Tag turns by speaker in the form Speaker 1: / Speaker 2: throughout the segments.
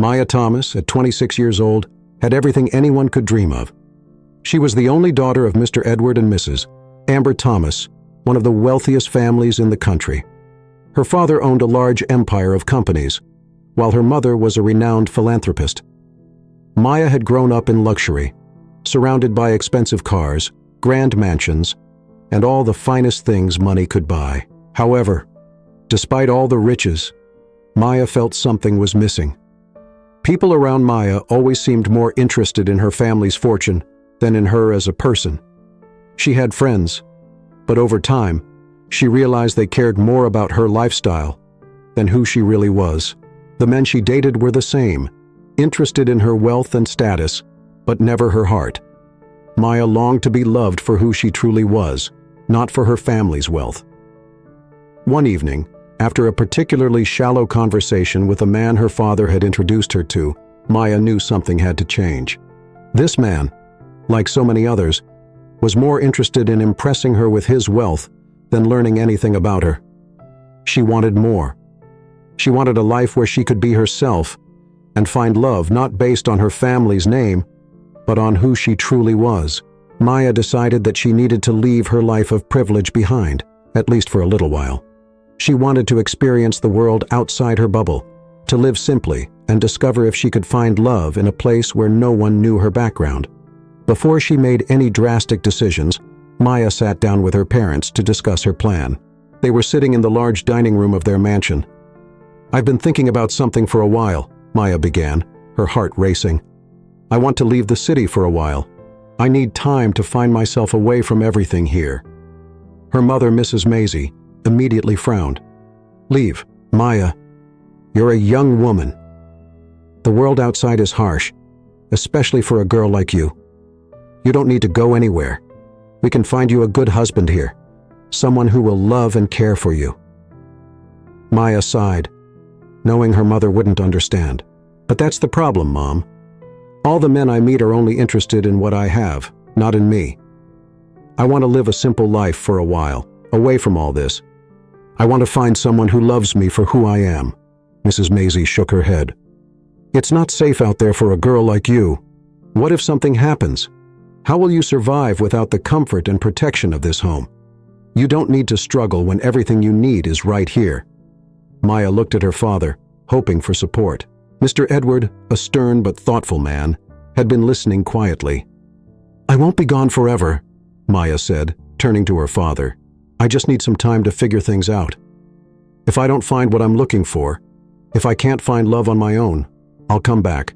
Speaker 1: Maya Thomas, at 26 years old, had everything anyone could dream of. She was the only daughter of Mr. Edward and Mrs. Amber Thomas, one of the wealthiest families in the country. Her father owned a large empire of companies, while her mother was a renowned philanthropist. Maya had grown up in luxury, surrounded by expensive cars, grand mansions, and all the finest things money could buy. However, despite all the riches, Maya felt something was missing. People around Maya always seemed more interested in her family's fortune than in her as a person. She had friends, but over time, she realized they cared more about her lifestyle than who she really was. The men she dated were the same, interested in her wealth and status, but never her heart. Maya longed to be loved for who she truly was, not for her family's wealth. One evening, after a particularly shallow conversation with a man her father had introduced her to, Maya knew something had to change. This man, like so many others, was more interested in impressing her with his wealth than learning anything about her. She wanted more. She wanted a life where she could be herself and find love not based on her family's name, but on who she truly was. Maya decided that she needed to leave her life of privilege behind, at least for a little while. She wanted to experience the world outside her bubble, to live simply and discover if she could find love in a place where no one knew her background. Before she made any drastic decisions, Maya sat down with her parents to discuss her plan. They were sitting in the large dining room of their mansion. "I've been thinking about something for a while," Maya began, her heart racing. "I want to leave the city for a while. I need time to find myself away from everything here." Her mother, Mrs. Maisie, immediately frowned. "Leave, Maya. You're a young woman. The world outside is harsh, especially for a girl like you. You don't need to go anywhere. We can find you a good husband here, someone who will love and care for you." Maya sighed, knowing her mother wouldn't understand. "But that's the problem, Mom. All the men I meet are only interested in what I have, not in me. I want to live a simple life for a while, away from all this. I want to find someone who loves me for who I am." Mrs. Maisie shook her head. "It's not safe out there for a girl like you. What if something happens? How will you survive without the comfort and protection of this home? You don't need to struggle when everything you need is right here." Maya looked at her father, hoping for support. Mr. Edward, a stern but thoughtful man, had been listening quietly. "I won't be gone forever," Maya said, turning to her father. "I just need some time to figure things out. If I don't find what I'm looking for, if I can't find love on my own, I'll come back.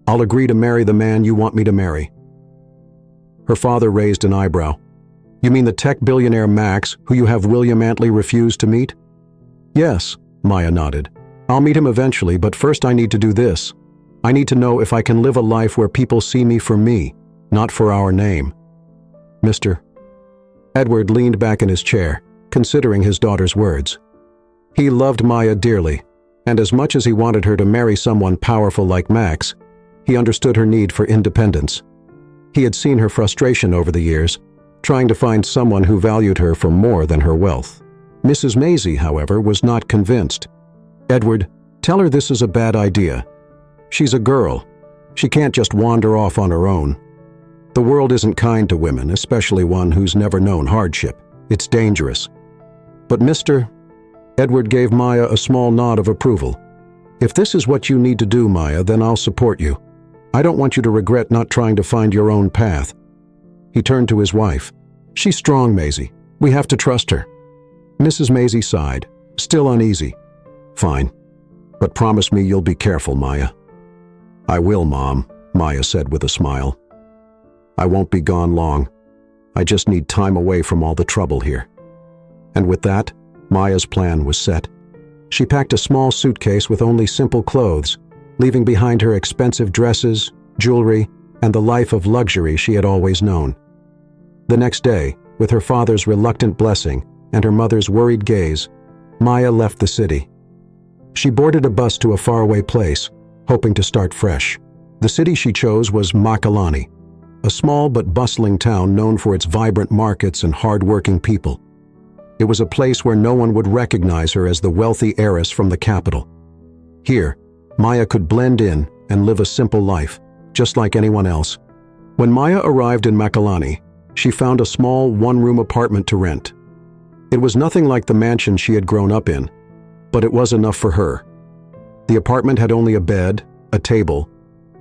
Speaker 1: I'll agree to marry the man you want me to marry." Her father raised an eyebrow. "You mean the tech billionaire Max, who you have William Antley refused to meet?" "Yes," Maya nodded. "I'll meet him eventually, but first I need to do this. I need to know if I can live a life where people see me for me, not for our name." Mr. Edward leaned back in his chair, considering his daughter's words. He loved Maya dearly, and as much as he wanted her to marry someone powerful like Max, he understood her need for independence. He had seen her frustration over the years, trying to find someone who valued her for more than her wealth. Mrs. Maisie, however, was not convinced. "Edward, tell her this is a bad idea. She's a girl. She can't just wander off on her own. The world isn't kind to women, especially one who's never known hardship. It's dangerous." But Mr. Edward gave Maya a small nod of approval. "If this is what you need to do, Maya, then I'll support you. I don't want you to regret not trying to find your own path." He turned to his wife. "She's strong, Maisie. We have to trust her." Mrs. Maisie sighed, still uneasy. "Fine. But promise me you'll be careful, Maya." "I will, Mom," Maya said with a smile. "I won't be gone long. I just need time away from all the trouble here." And with that, Maya's plan was set. She packed a small suitcase with only simple clothes, leaving behind her expensive dresses, jewelry, and the life of luxury she had always known. The next day, with her father's reluctant blessing and her mother's worried gaze, Maya left the city. She boarded a bus to a faraway place, hoping to start fresh. The city she chose was Makalani, a small but bustling town known for its vibrant markets and hard-working people. It was a place where no one would recognize her as the wealthy heiress from the capital. Here, Maya could blend in and live a simple life, just like anyone else. When Maya arrived in Makalani, she found a small one-room apartment to rent. It was nothing like the mansion she had grown up in, but it was enough for her. The apartment had only a bed, a table,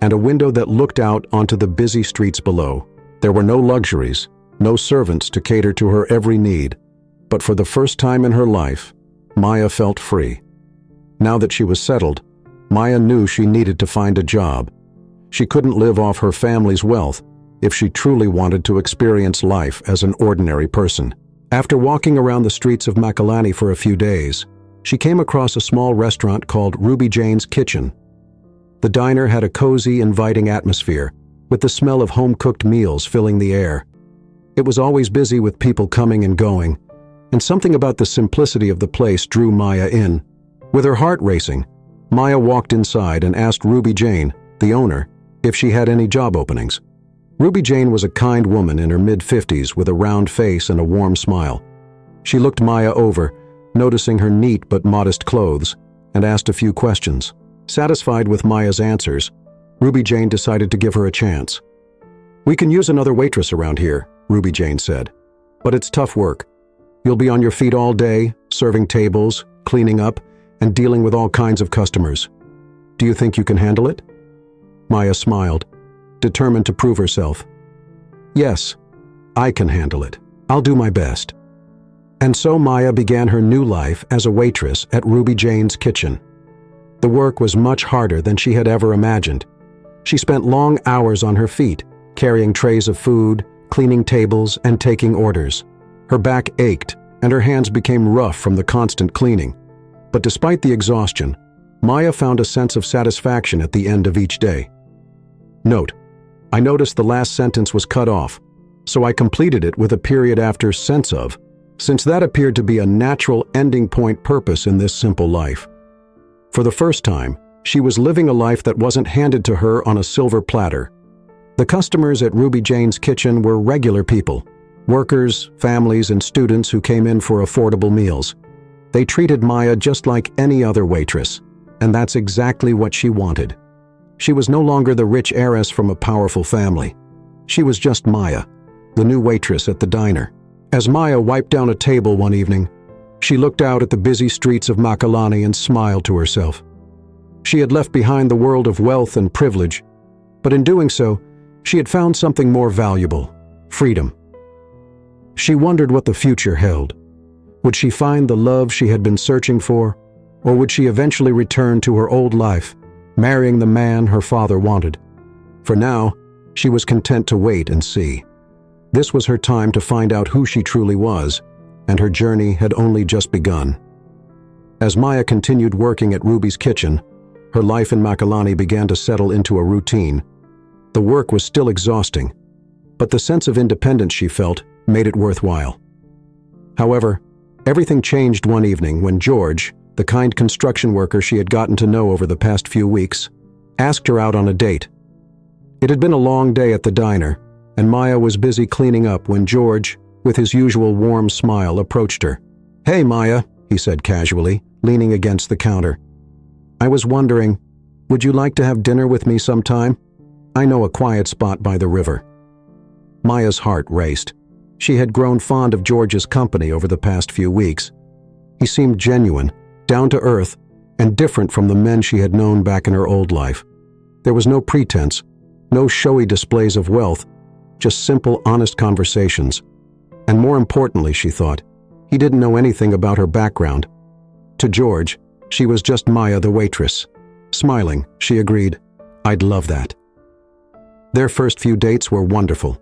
Speaker 1: and a window that looked out onto the busy streets below. There were no luxuries, no servants to cater to her every need, but for the first time in her life, Maya felt free. Now that she was settled, Maya knew she needed to find a job. She couldn't live off her family's wealth if she truly wanted to experience life as an ordinary person. After walking around the streets of Makalani for a few days, she came across a small restaurant called Ruby Jane's Kitchen. The diner had a cozy, inviting atmosphere, with the smell of home-cooked meals filling the air. It was always busy with people coming and going, and something about the simplicity of the place drew Maya in. With her heart racing, Maya walked inside and asked Ruby Jane, the owner, if she had any job openings. Ruby Jane was a kind woman in her mid-50s with a round face and a warm smile. She looked Maya over, noticing her neat but modest clothes, and asked a few questions. Satisfied with Maya's answers, Ruby Jane decided to give her a chance. "We can use another waitress around here," Ruby Jane said. "But it's tough work. You'll be on your feet all day, serving tables, cleaning up, and dealing with all kinds of customers. Do you think you can handle it?" Maya smiled, determined to prove herself. "Yes, I can handle it. I'll do my best." And so Maya began her new life as a waitress at Ruby Jane's Kitchen. The work was much harder than she had ever imagined. She spent long hours on her feet, carrying trays of food, cleaning tables, and taking orders. Her back ached, and her hands became rough from the constant cleaning. But despite the exhaustion, Maya found a sense of satisfaction at the end of each day. Note: I noticed the last sentence was cut off, so I completed it with a period after "sense of," since that appeared to be a natural ending point purpose in this simple life. For the first time, she was living a life that wasn't handed to her on a silver platter. The customers at Ruby Jane's Kitchen were regular people, workers, families, and students who came in for affordable meals. They treated Maya just like any other waitress, and that's exactly what she wanted. She was no longer the rich heiress from a powerful family. She was just Maya, the new waitress at the diner. As Maya wiped down a table one evening, she looked out at the busy streets of Makalani and smiled to herself. She had left behind the world of wealth and privilege, but in doing so, she had found something more valuable: freedom. She wondered what the future held. Would she find the love she had been searching for, or would she eventually return to her old life, marrying the man her father wanted? For now, she was content to wait and see. This was her time to find out who she truly was, and her journey had only just begun. As Maya continued working at Ruby's Kitchen, her life in Makalani began to settle into a routine. The work was still exhausting, but the sense of independence she felt made it worthwhile. However, everything changed one evening when George, the kind construction worker she had gotten to know over the past few weeks, asked her out on a date. It had been a long day at the diner, and Maya was busy cleaning up when George, with his usual warm smile, approached her. "Hey, Maya," he said casually, leaning against the counter. "I was wondering, would you like to have dinner with me sometime? I know a quiet spot by the river." Maya's heart raced. She had grown fond of George's company over the past few weeks. He seemed genuine, down to earth, and different from the men she had known back in her old life. There was no pretense, no showy displays of wealth, just simple, honest conversations. And more importantly, she thought, he didn't know anything about her background. To George, she was just Maya the waitress. Smiling, she agreed, "I'd love that." Their first few dates were wonderful.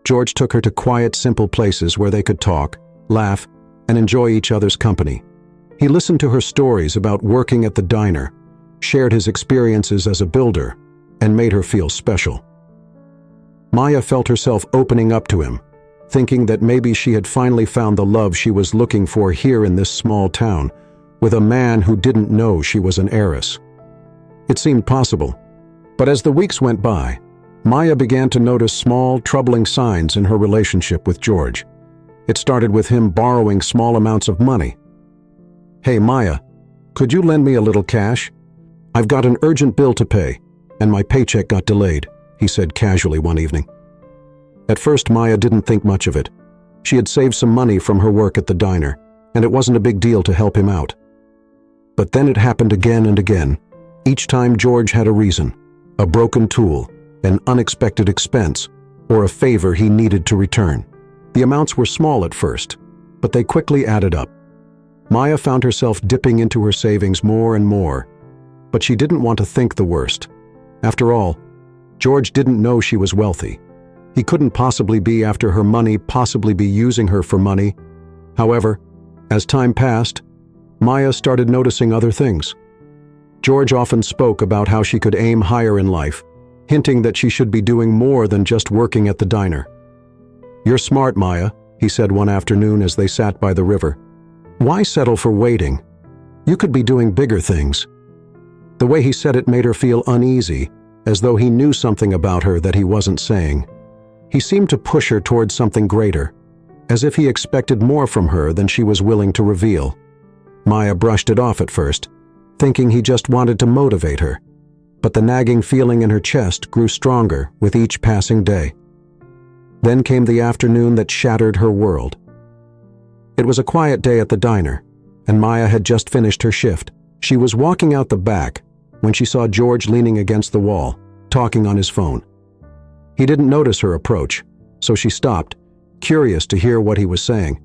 Speaker 1: George took her to quiet, simple places where they could talk, laugh, and enjoy each other's company. He listened to her stories about working at the diner, shared his experiences as a builder, and made her feel special. Maya felt herself opening up to him, thinking that maybe she had finally found the love she was looking for here in this small town, with a man who didn't know she was an heiress. It seemed possible, but as the weeks went by, Maya began to notice small, troubling signs in her relationship with George. It started with him borrowing small amounts of money. "Hey, Maya, could you lend me a little cash? "I've got an urgent bill to pay, and my paycheck got delayed," he said casually one evening. At first, Maya didn't think much of it. She had saved some money from her work at the diner, and it wasn't a big deal to help him out. But then it happened again and again. Each time George had a reason, a broken tool, an unexpected expense, or a favor he needed to return. The amounts were small at first, but they quickly added up. Maya found herself dipping into her savings more and more, but she didn't want to think the worst. After all, George didn't know she was wealthy. He couldn't possibly be after her money, possibly be using her for money. However, as time passed, Maya started noticing other things. George often spoke about how she could aim higher in life, hinting that she should be doing more than just working at the diner. "You're smart, Maya," he said one afternoon as they sat by the river. "Why settle for waiting? You could be doing bigger things." The way he said it made her feel uneasy, as though he knew something about her that he wasn't saying. He seemed to push her towards something greater, as if he expected more from her than she was willing to reveal. Maya brushed it off at first, thinking he just wanted to motivate her, but the nagging feeling in her chest grew stronger with each passing day. Then came the afternoon that shattered her world. It was a quiet day at the diner, and Maya had just finished her shift. She was walking out the back when she saw George leaning against the wall, talking on his phone. He didn't notice her approach, so she stopped, curious to hear what he was saying.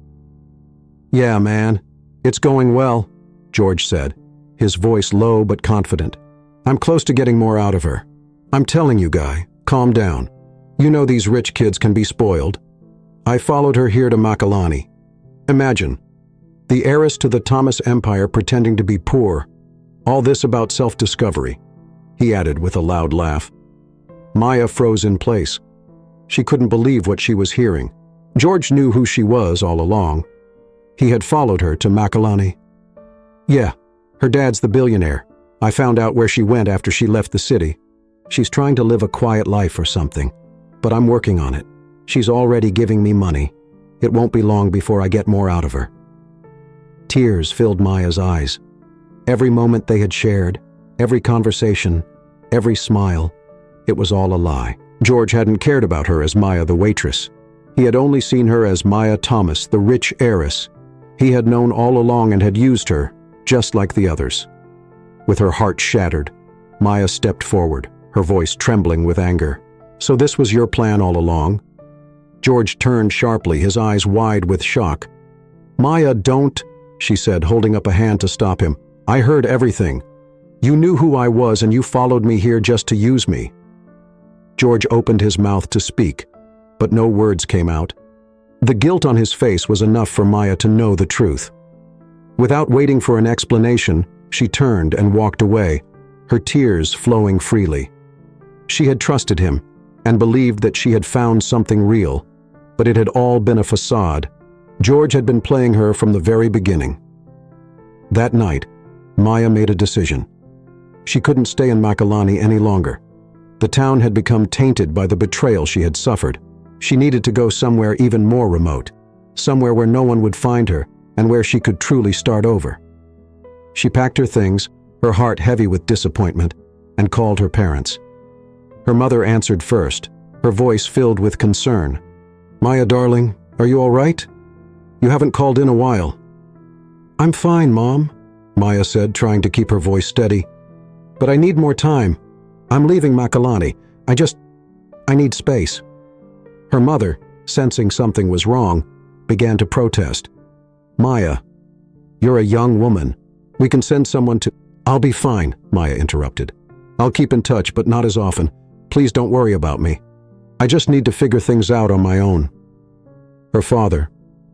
Speaker 1: "Yeah, man, it's going well," George said, his voice low but confident. "I'm close to getting more out of her. I'm telling you, Guy, calm down. You know these rich kids can be spoiled. I followed her here to Makalani. Imagine, the heiress to the Thomas Empire pretending to be poor. All this about self-discovery," he added with a loud laugh. Maya froze in place. She couldn't believe what she was hearing. George knew who she was all along. He had followed her to Makalani. "Yeah, her dad's the billionaire. I found out where she went after she left the city. She's trying to live a quiet life or something, but I'm working on it. She's already giving me money. It won't be long before I get more out of her." Tears filled Maya's eyes. Every moment they had shared, every conversation, every smile, it was all a lie. George hadn't cared about her as Maya the waitress. He had only seen her as Maya Thomas, the rich heiress. He had known all along and had used her, just like the others. With her heart shattered, Maya stepped forward, her voice trembling with anger. "So this was your plan all along?" George turned sharply, his eyes wide with shock. "Maya, don't," she said, holding up a hand to stop him. "I heard everything. You knew who I was and you followed me here just to use me." George opened his mouth to speak, but no words came out. The guilt on his face was enough for Maya to know the truth. Without waiting for an explanation, she turned and walked away, her tears flowing freely. She had trusted him and believed that she had found something real, but it had all been a facade. George had been playing her from the very beginning. That night, Maya made a decision. She couldn't stay in Makalani any longer. The town had become tainted by the betrayal she had suffered. She needed to go somewhere even more remote, somewhere where no one would find her and where she could truly start over. She packed her things, her heart heavy with disappointment, and called her parents. Her mother answered first, her voice filled with concern. "Maya, darling, are you all right? You haven't called in a while." "I'm fine, Mom," Maya said, trying to keep her voice steady. "But I need more time. I'm leaving Makalani. I need space." Her mother, sensing something was wrong, began to protest. "Maya, you're a young woman. We can send someone to—" "I'll be fine," Maya interrupted. "I'll keep in touch, but not as often. Please don't worry about me. I just need to figure things out on my own." Her father,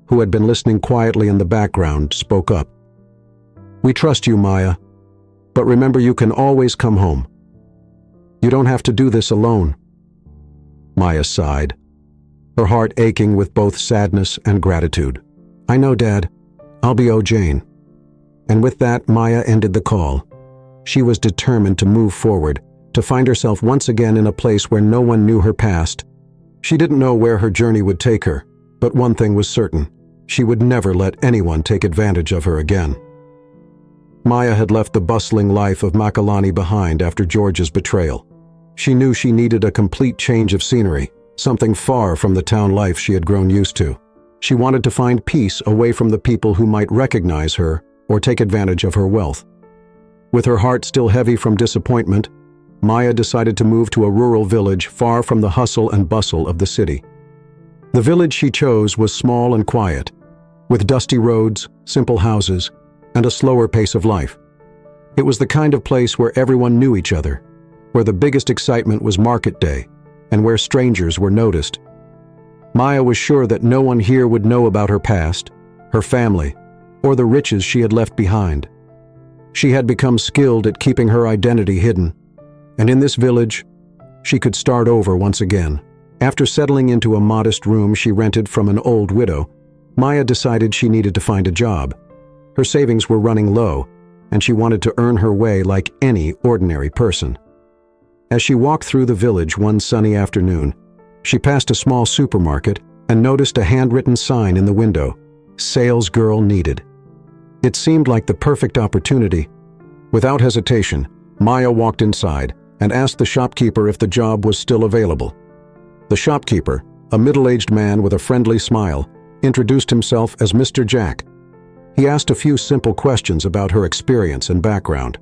Speaker 1: who had been listening quietly in the background, spoke up. "We trust you, Maya, but remember you can always come home. You don't have to do this alone." Maya sighed, her heart aching with both sadness and gratitude. "I know, Dad. I'll be Jane." And with that, Maya ended the call. She was determined to move forward, to find herself once again in a place where no one knew her past. She didn't know where her journey would take her, but one thing was certain: she would never let anyone take advantage of her again. Maya had left the bustling life of Makalani behind after George's betrayal. She knew she needed a complete change of scenery, something far from the town life she had grown used to. She wanted to find peace away from the people who might recognize her or take advantage of her wealth. With her heart still heavy from disappointment, Maya decided to move to a rural village far from the hustle and bustle of the city. The village she chose was small and quiet, with dusty roads, simple houses, and a slower pace of life. It was the kind of place where everyone knew each other, where the biggest excitement was market day, and where strangers were noticed. Maya was sure that no one here would know about her past, her family, or the riches she had left behind. She had become skilled at keeping her identity hidden, and in this village, she could start over once again. After settling into a modest room she rented from an old widow, Maya decided she needed to find a job. Her savings were running low, and she wanted to earn her way like any ordinary person. As she walked through the village one sunny afternoon, she passed a small supermarket and noticed a handwritten sign in the window, "Sales Girl Needed." It seemed like the perfect opportunity. Without hesitation, Maya walked inside and asked the shopkeeper if the job was still available. The shopkeeper, a middle-aged man with a friendly smile, introduced himself as Mr. Jack. He asked a few simple questions about her experience and background.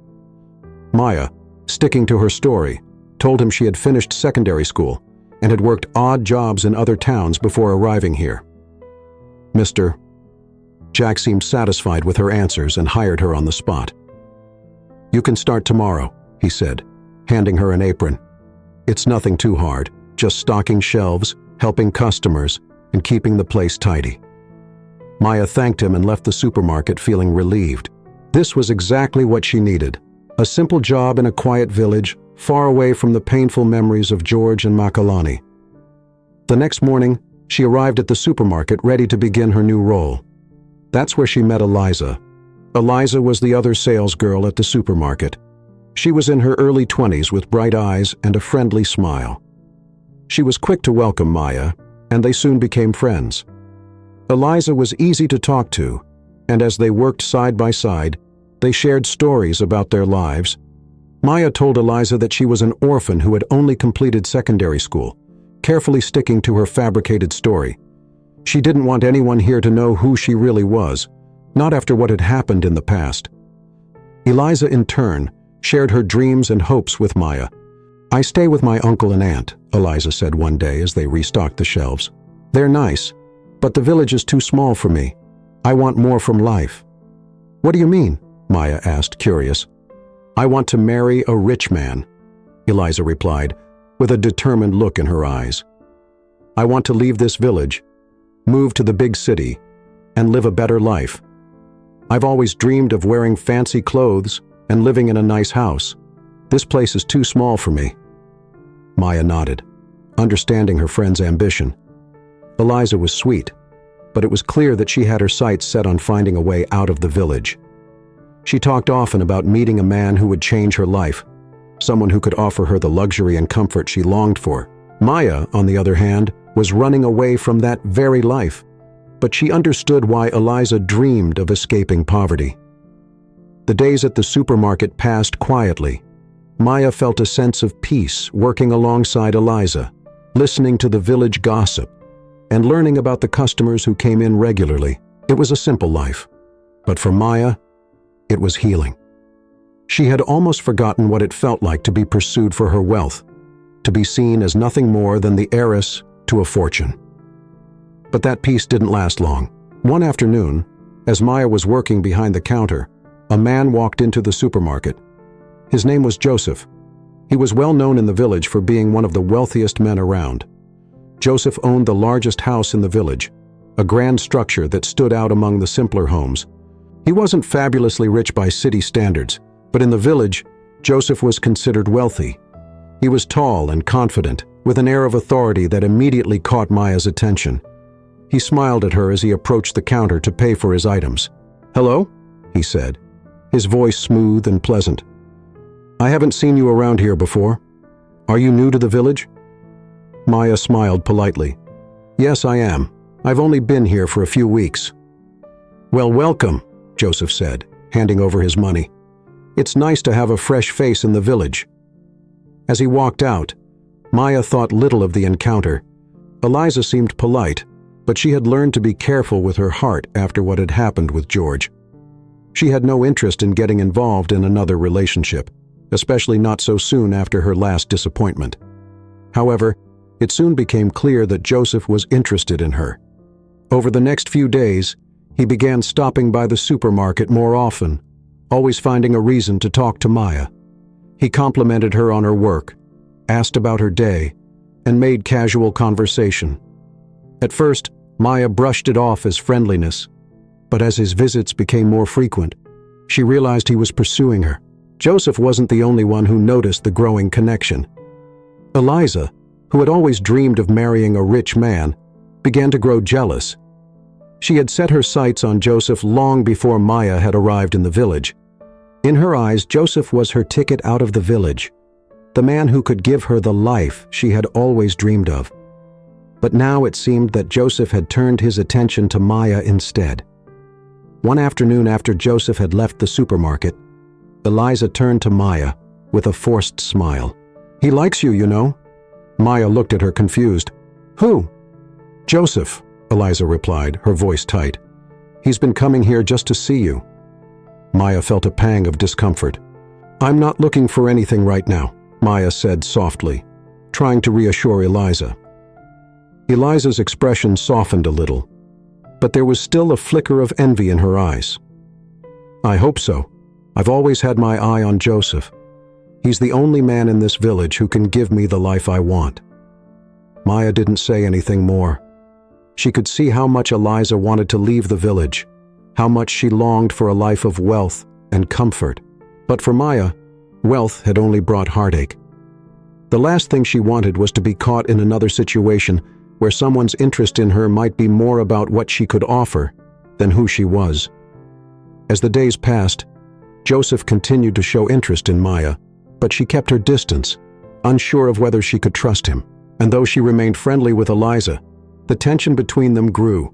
Speaker 1: Maya, sticking to her story, told him she had finished secondary school and had worked odd jobs in other towns before arriving here. Mr. Jack seemed satisfied with her answers and hired her on the spot. "You can start tomorrow," he said, handing her an apron. "It's nothing too hard, just stocking shelves, helping customers, and keeping the place tidy." Maya thanked him and left the supermarket feeling relieved. This was exactly what she needed. A simple job in a quiet village, far away from the painful memories of George and Makalani. The next morning, she arrived at the supermarket ready to begin her new role. That's where she met Eliza. Eliza was the other sales girl at the supermarket. She was in her early 20s with bright eyes and a friendly smile. She was quick to welcome Maya, and they soon became friends. Eliza was easy to talk to, and as they worked side by side, they shared stories about their lives. Maya told Eliza that she was an orphan who had only completed secondary school, carefully sticking to her fabricated story. She didn't want anyone here to know who she really was, not after what had happened in the past. Eliza, in turn, shared her dreams and hopes with Maya. "I stay with my uncle and aunt," Eliza said one day as they restocked the shelves. "They're nice, but the village is too small for me. I want more from life." "What do you mean?" Maya asked, curious. "I want to marry a rich man," Eliza replied, with a determined look in her eyes. "I want to leave this village, move to the big city, and live a better life. I've always dreamed of wearing fancy clothes and living in a nice house. This place is too small for me." Maya nodded, understanding her friend's ambition. Eliza was sweet, but it was clear that she had her sights set on finding a way out of the village. She talked often about meeting a man who would change her life, someone who could offer her the luxury and comfort she longed for. Maya, on the other hand, was running away from that very life, but she understood why Eliza dreamed of escaping poverty. The days at the supermarket passed quietly. Maya felt a sense of peace working alongside Eliza, listening to the village gossip, and learning about the customers who came in regularly. It was a simple life, but for Maya, it was healing. She had almost forgotten what it felt like to be pursued for her wealth, to be seen as nothing more than the heiress to a fortune. But that peace didn't last long. One afternoon, as Maya was working behind the counter, a man walked into the supermarket. His name was Joseph. He was well known in the village for being one of the wealthiest men around. Joseph owned the largest house in the village, a grand structure that stood out among the simpler homes. He wasn't fabulously rich by city standards, but in the village, Joseph was considered wealthy. He was tall and confident, with an air of authority that immediately caught Maya's attention. He smiled at her as he approached the counter to pay for his items. "Hello?" he said, his voice smooth and pleasant. "I haven't seen you around here before. Are you new to the village?" Maya smiled politely. "Yes, I am. I've only been here for a few weeks." "Well, welcome," Joseph said, handing over his money. It's nice to have a fresh face in the village." As he walked out, Maya thought little of the encounter. Eliza seemed polite, but she had learned to be careful with her heart after what had happened with George. She had no interest in getting involved in another relationship, especially not so soon after her last disappointment. However, it soon became clear that Joseph was interested in her. Over the next few days, he began stopping by the supermarket more often, always finding a reason to talk to Maya. He complimented her on her work, asked about her day, and made casual conversation. At first, Maya brushed it off as friendliness, but as his visits became more frequent, she realized he was pursuing her. Joseph wasn't the only one who noticed the growing connection. Eliza, who had always dreamed of marrying a rich man, began to grow jealous. She had set her sights on Joseph long before Maya had arrived in the village. In her eyes, Joseph was her ticket out of the village, the man who could give her the life she had always dreamed of. But now it seemed that Joseph had turned his attention to Maya instead. One afternoon after Joseph had left the supermarket, Eliza turned to Maya with a forced smile. "He likes you, you know." Maya looked at her confused. "Who?" "Joseph," Eliza replied, her voice tight. "He's been coming here just to see you." Maya felt a pang of discomfort. "I'm not looking for anything right now," Maya said softly, trying to reassure Eliza. Eliza's expression softened a little, but there was still a flicker of envy in her eyes. "I hope so. I've always had my eye on Joseph. He's the only man in this village who can give me the life I want." Maya didn't say anything more. She could see how much Eliza wanted to leave the village, how much she longed for a life of wealth and comfort. But for Maya, wealth had only brought heartache. The last thing she wanted was to be caught in another situation where someone's interest in her might be more about what she could offer than who she was. As the days passed, Joseph continued to show interest in Maya, but she kept her distance, unsure of whether she could trust him. And though she remained friendly with Eliza, the tension between them grew.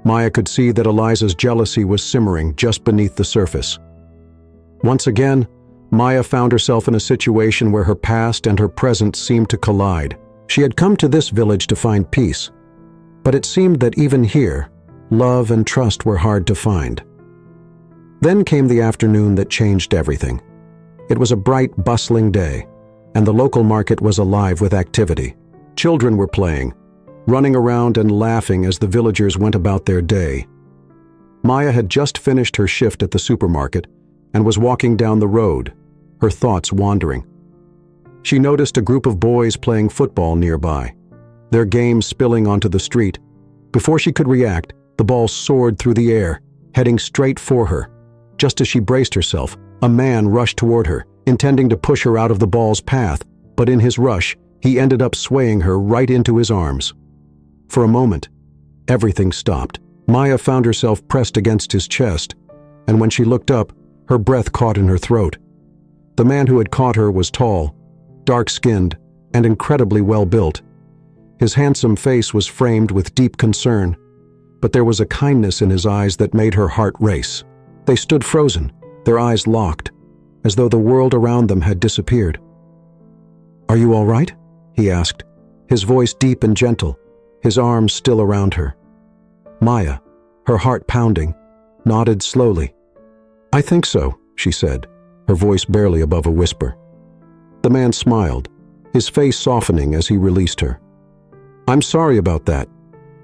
Speaker 1: Maya could see that Eliza's jealousy was simmering just beneath the surface. Once again, Maya found herself in a situation where her past and her present seemed to collide. She had come to this village to find peace, but it seemed that even here, love and trust were hard to find. Then came the afternoon that changed everything. It was a bright, bustling day, and the local market was alive with activity. Children were playing, running around and laughing as the villagers went about their day. Maya had just finished her shift at the supermarket and was walking down the road, her thoughts wandering. She noticed a group of boys playing football nearby, their game spilling onto the street. Before she could react, the ball soared through the air, heading straight for her. Just as she braced herself, a man rushed toward her, intending to push her out of the ball's path, but in his rush, he ended up swaying her right into his arms. For a moment, everything stopped. Maya found herself pressed against his chest, and when she looked up, her breath caught in her throat. The man who had caught her was tall, dark-skinned, and incredibly well-built. His handsome face was framed with deep concern, but there was a kindness in his eyes that made her heart race. They stood frozen, their eyes locked, as though the world around them had disappeared. "Are you all right?" he asked, his voice deep and gentle, his arms still around her. Maya, her heart pounding, nodded slowly. "I think so," she said, her voice barely above a whisper. The man smiled, his face softening as he released her. "I'm sorry about that.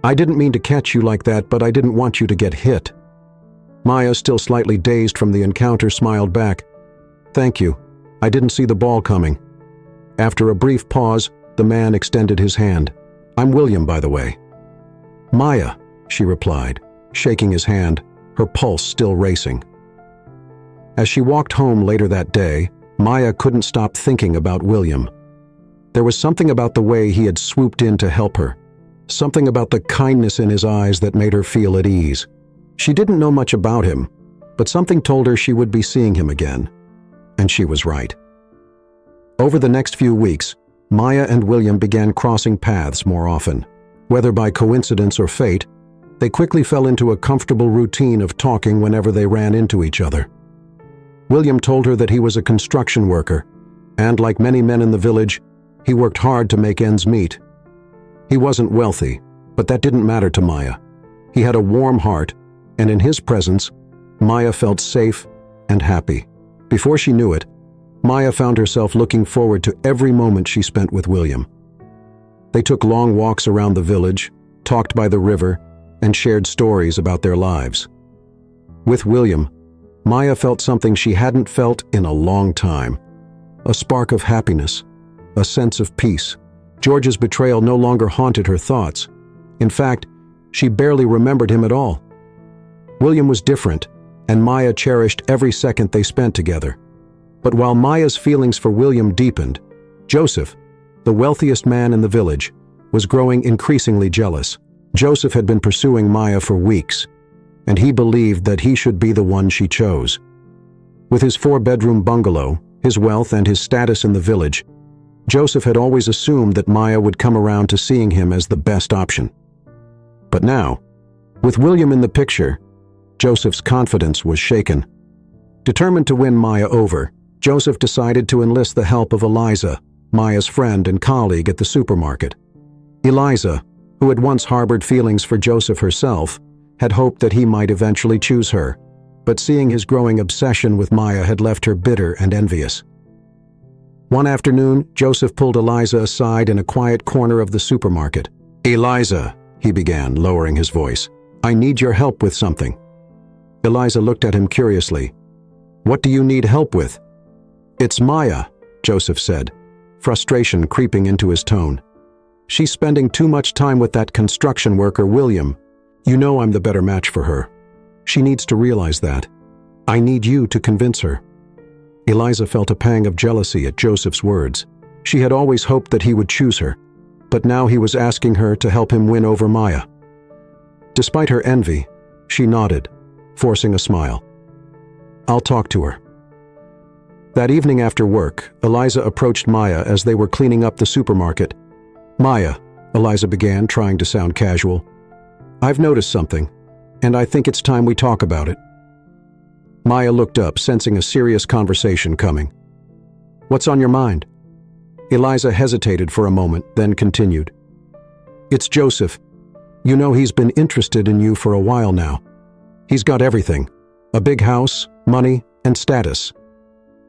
Speaker 1: I didn't mean to catch you like that, but I didn't want you to get hit." Maya, still slightly dazed from the encounter, smiled back. "Thank you. I didn't see the ball coming." After a brief pause, the man extended his hand. "I'm William, by the way." "Maya," she replied, shaking his hand, her pulse still racing. As she walked home later that day, Maya couldn't stop thinking about William. There was something about the way he had swooped in to help her, something about the kindness in his eyes that made her feel at ease. She didn't know much about him, but something told her she would be seeing him again. And she was right. Over the next few weeks, Maya and William began crossing paths more often. Whether by coincidence or fate, they quickly fell into a comfortable routine of talking whenever they ran into each other. William told her that he was a construction worker, and like many men in the village, he worked hard to make ends meet. He wasn't wealthy, but that didn't matter to Maya. He had a warm heart, and in his presence, Maya felt safe and happy. Before she knew it, Maya found herself looking forward to every moment she spent with William. They took long walks around the village, talked by the river, and shared stories about their lives. With William, Maya felt something she hadn't felt in a long time. A spark of happiness, a sense of peace. George's betrayal no longer haunted her thoughts. In fact, she barely remembered him at all. William was different, and Maya cherished every second they spent together. But while Maya's feelings for William deepened, Joseph, the wealthiest man in the village, was growing increasingly jealous. Joseph had been pursuing Maya for weeks, and he believed that he should be the one she chose. With his 4-bedroom bungalow, his wealth, and his status in the village, Joseph had always assumed that Maya would come around to seeing him as the best option. But now, with William in the picture, Joseph's confidence was shaken. Determined to win Maya over, Joseph decided to enlist the help of Eliza, Maya's friend and colleague at the supermarket. Eliza, who had once harbored feelings for Joseph herself, had hoped that he might eventually choose her, but seeing his growing obsession with Maya had left her bitter and envious. One afternoon, Joseph pulled Eliza aside in a quiet corner of the supermarket. "Eliza," he began, lowering his voice, "I need your help with something." Eliza looked at him curiously. "What do you need help with?" "It's Maya," Joseph said, frustration creeping into his tone. "She's spending too much time with that construction worker, William. You know I'm the better match for her. She needs to realize that. I need you to convince her." Eliza felt a pang of jealousy at Joseph's words. She had always hoped that he would choose her, but now he was asking her to help him win over Maya. Despite her envy, she nodded, forcing a smile. "I'll talk to her." That evening after work, Eliza approached Maya as they were cleaning up the supermarket. "Maya," Eliza began, trying to sound casual, "I've noticed something, and I think it's time we talk about it." Maya looked up, sensing a serious conversation coming. "What's on your mind?" Eliza hesitated for a moment, then continued. "It's Joseph. You know he's been interested in you for a while now. He's got everything, a big house, money, and status.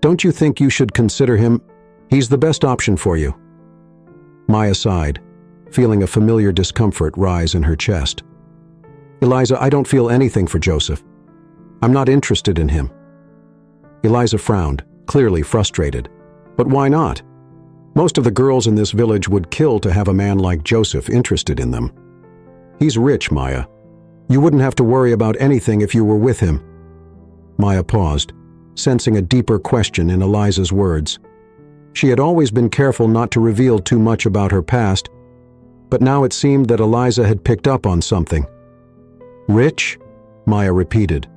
Speaker 1: Don't you think you should consider him? He's the best option for you." Maya sighed, feeling a familiar discomfort rise in her chest. "Eliza, I don't feel anything for Joseph. I'm not interested in him." Eliza frowned, clearly frustrated. But why not? Most of the girls in this village would kill to have a man like Joseph interested in them. "He's rich, Maya. You wouldn't have to worry about anything if you were with him." Maya paused, sensing a deeper question in Eliza's words. She had always been careful not to reveal too much about her past, but now it seemed that Eliza had picked up on something. "Rich?" Maya repeated,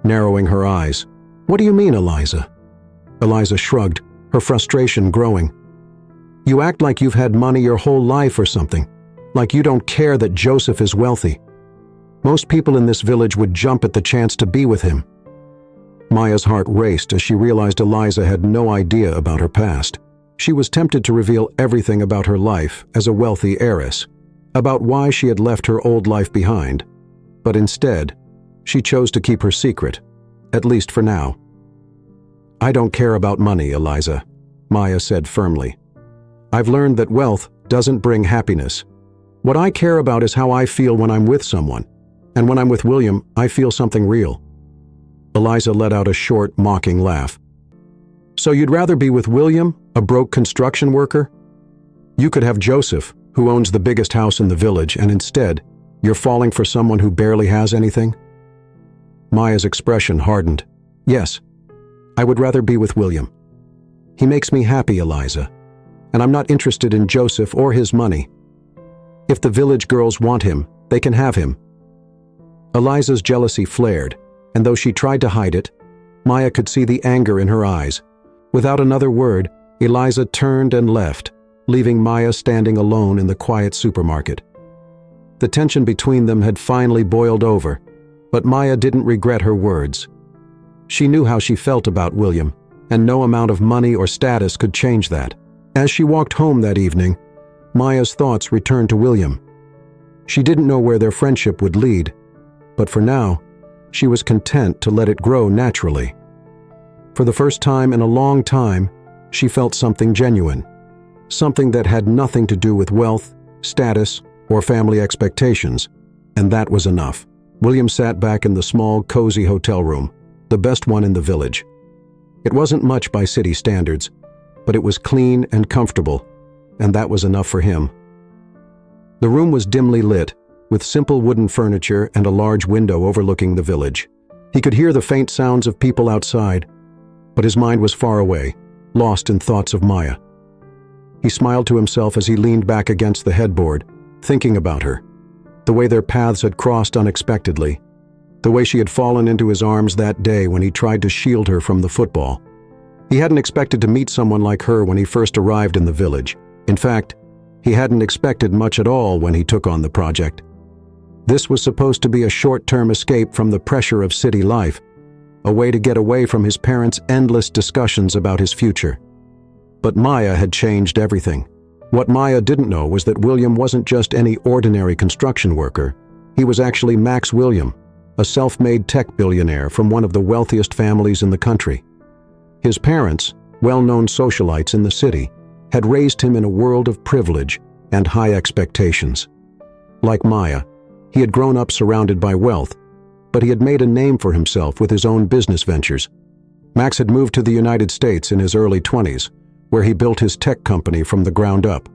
Speaker 1: narrowing her eyes. "What do you mean, Eliza?" Eliza shrugged, her frustration growing. "You act like you've had money your whole life or something, like you don't care that Joseph is wealthy. Most people in this village would jump at the chance to be with him." Maya's heart raced as she realized Eliza had no idea about her past. She was tempted to reveal everything about her life as a wealthy heiress, about why she had left her old life behind. But instead, she chose to keep her secret, at least for now. "I don't care about money, Eliza," Maya said firmly. "I've learned that wealth doesn't bring happiness. What I care about is how I feel when I'm with someone, and when I'm with William, I feel something real." Eliza let out a short, mocking laugh. "So you'd rather be with William, a broke construction worker? You could have Joseph, who owns the biggest house in the village, and instead, you're falling for someone who barely has anything?" Maya's expression hardened. "Yes, I would rather be with William. He makes me happy, Eliza, and I'm not interested in Joseph or his money. If the village girls want him, they can have him." Eliza's jealousy flared, and though she tried to hide it, Maya could see the anger in her eyes. Without another word, Eliza turned and left, leaving Maya standing alone in the quiet supermarket. The tension between them had finally boiled over, but Maya didn't regret her words. She knew how she felt about William, and no amount of money or status could change that. As she walked home that evening, Maya's thoughts returned to William. She didn't know where their friendship would lead, but for now, she was content to let it grow naturally. For the first time in a long time, she felt something genuine, something that had nothing to do with wealth, status, or family expectations, and that was enough. William sat back in the small, cozy hotel room, the best one in the village. It wasn't much by city standards, but it was clean and comfortable, and that was enough for him. The room was dimly lit, with simple wooden furniture and a large window overlooking the village. He could hear the faint sounds of people outside, but his mind was far away, lost in thoughts of Maya. He smiled to himself as he leaned back against the headboard, thinking about her, the way their paths had crossed unexpectedly, the way she had fallen into his arms that day when he tried to shield her from the football. He hadn't expected to meet someone like her when he first arrived in the village. In fact, he hadn't expected much at all when he took on the project. This was supposed to be a short-term escape from the pressure of city life, a way to get away from his parents' endless discussions about his future. But Maya had changed everything. What Maya didn't know was that William wasn't just any ordinary construction worker. He was actually Max William, a self-made tech billionaire from one of the wealthiest families in the country. His parents, well-known socialites in the city, had raised him in a world of privilege and high expectations. Like Maya, he had grown up surrounded by wealth, but he had made a name for himself with his own business ventures. Max had moved to the United States in his early 20s, where he built his tech company from the ground up.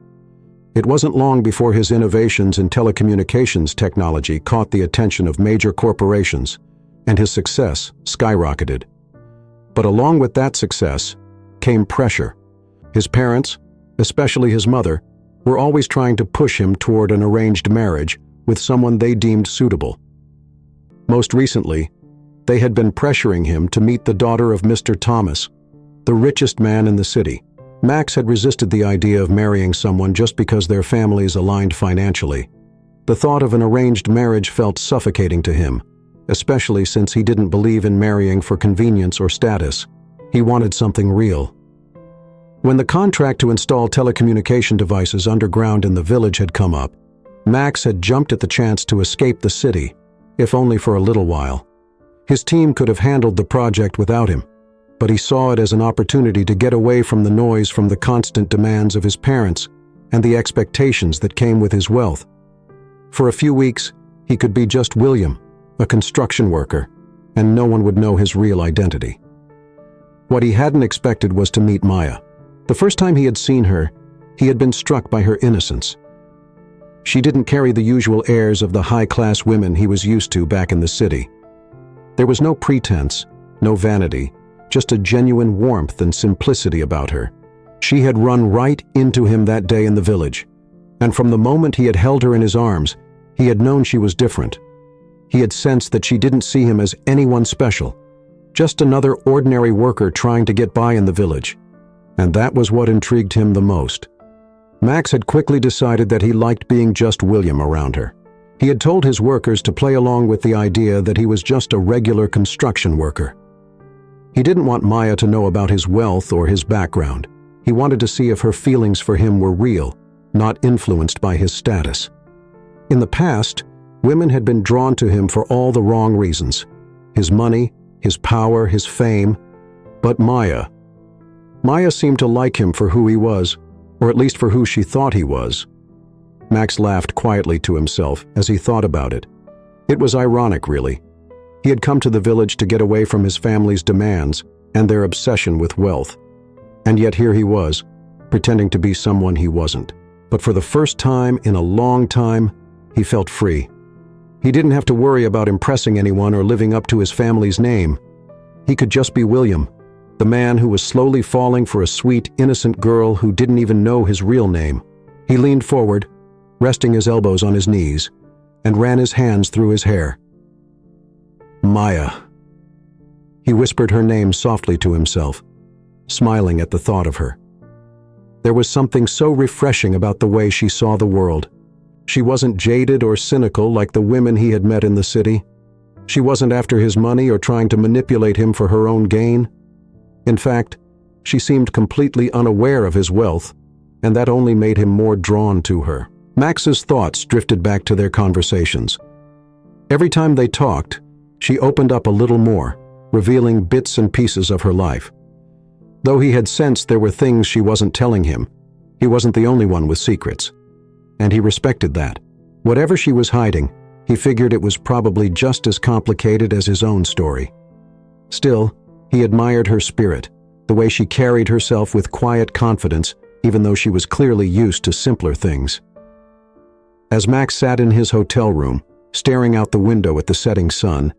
Speaker 1: It wasn't long before his innovations in telecommunications technology caught the attention of major corporations, and his success skyrocketed. But along with that success came pressure. His parents, especially his mother, were always trying to push him toward an arranged marriage with someone they deemed suitable. Most recently, they had been pressuring him to meet the daughter of Mr. Thomas, the richest man in the city. Max had resisted the idea of marrying someone just because their families aligned financially. The thought of an arranged marriage felt suffocating to him, especially since he didn't believe in marrying for convenience or status. He wanted something real. When the contract to install telecommunication devices underground in the village had come up, Max had jumped at the chance to escape the city, if only for a little while. His team could have handled the project without him, but he saw it as an opportunity to get away from the noise from the constant demands of his parents and the expectations that came with his wealth. For a few weeks, he could be just William, a construction worker, and no one would know his real identity. What he hadn't expected was to meet Maya. The first time he had seen her, he had been struck by her innocence. She didn't carry the usual airs of the high-class women he was used to back in the city. There was no pretense, no vanity, just a genuine warmth and simplicity about her. She had run right into him that day in the village, and from the moment he had held her in his arms, he had known she was different. He had sensed that she didn't see him as anyone special, just another ordinary worker trying to get by in the village. And that was what intrigued him the most. Max had quickly decided that he liked being just William around her. He had told his workers to play along with the idea that he was just a regular construction worker. He didn't want Maya to know about his wealth or his background. He wanted to see if her feelings for him were real, not influenced by his status. In the past, women had been drawn to him for all the wrong reasons: his money, his power, his fame. But Maya seemed to like him for who he was, or at least for who she thought he was. Max laughed quietly to himself as he thought about it. It was ironic, really. He had come to the village to get away from his family's demands and their obsession with wealth. And yet here he was, pretending to be someone he wasn't. But for the first time in a long time, he felt free. He didn't have to worry about impressing anyone or living up to his family's name. He could just be William, the man who was slowly falling for a sweet, innocent girl who didn't even know his real name. He leaned forward, resting his elbows on his knees, and ran his hands through his hair. Maya. He whispered her name softly to himself, smiling at the thought of her. There was something so refreshing about the way she saw the world. She wasn't jaded or cynical like the women he had met in the city. She wasn't after his money or trying to manipulate him for her own gain. In fact, she seemed completely unaware of his wealth, and that only made him more drawn to her. Max's thoughts drifted back to their conversations. Every time they talked, she opened up a little more, revealing bits and pieces of her life. Though he had sensed there were things she wasn't telling him, he wasn't the only one with secrets. And he respected that. Whatever she was hiding, he figured it was probably just as complicated as his own story. Still, he admired her spirit, the way she carried herself with quiet confidence, even though she was clearly used to simpler things. As Max sat in his hotel room, staring out the window at the setting sun,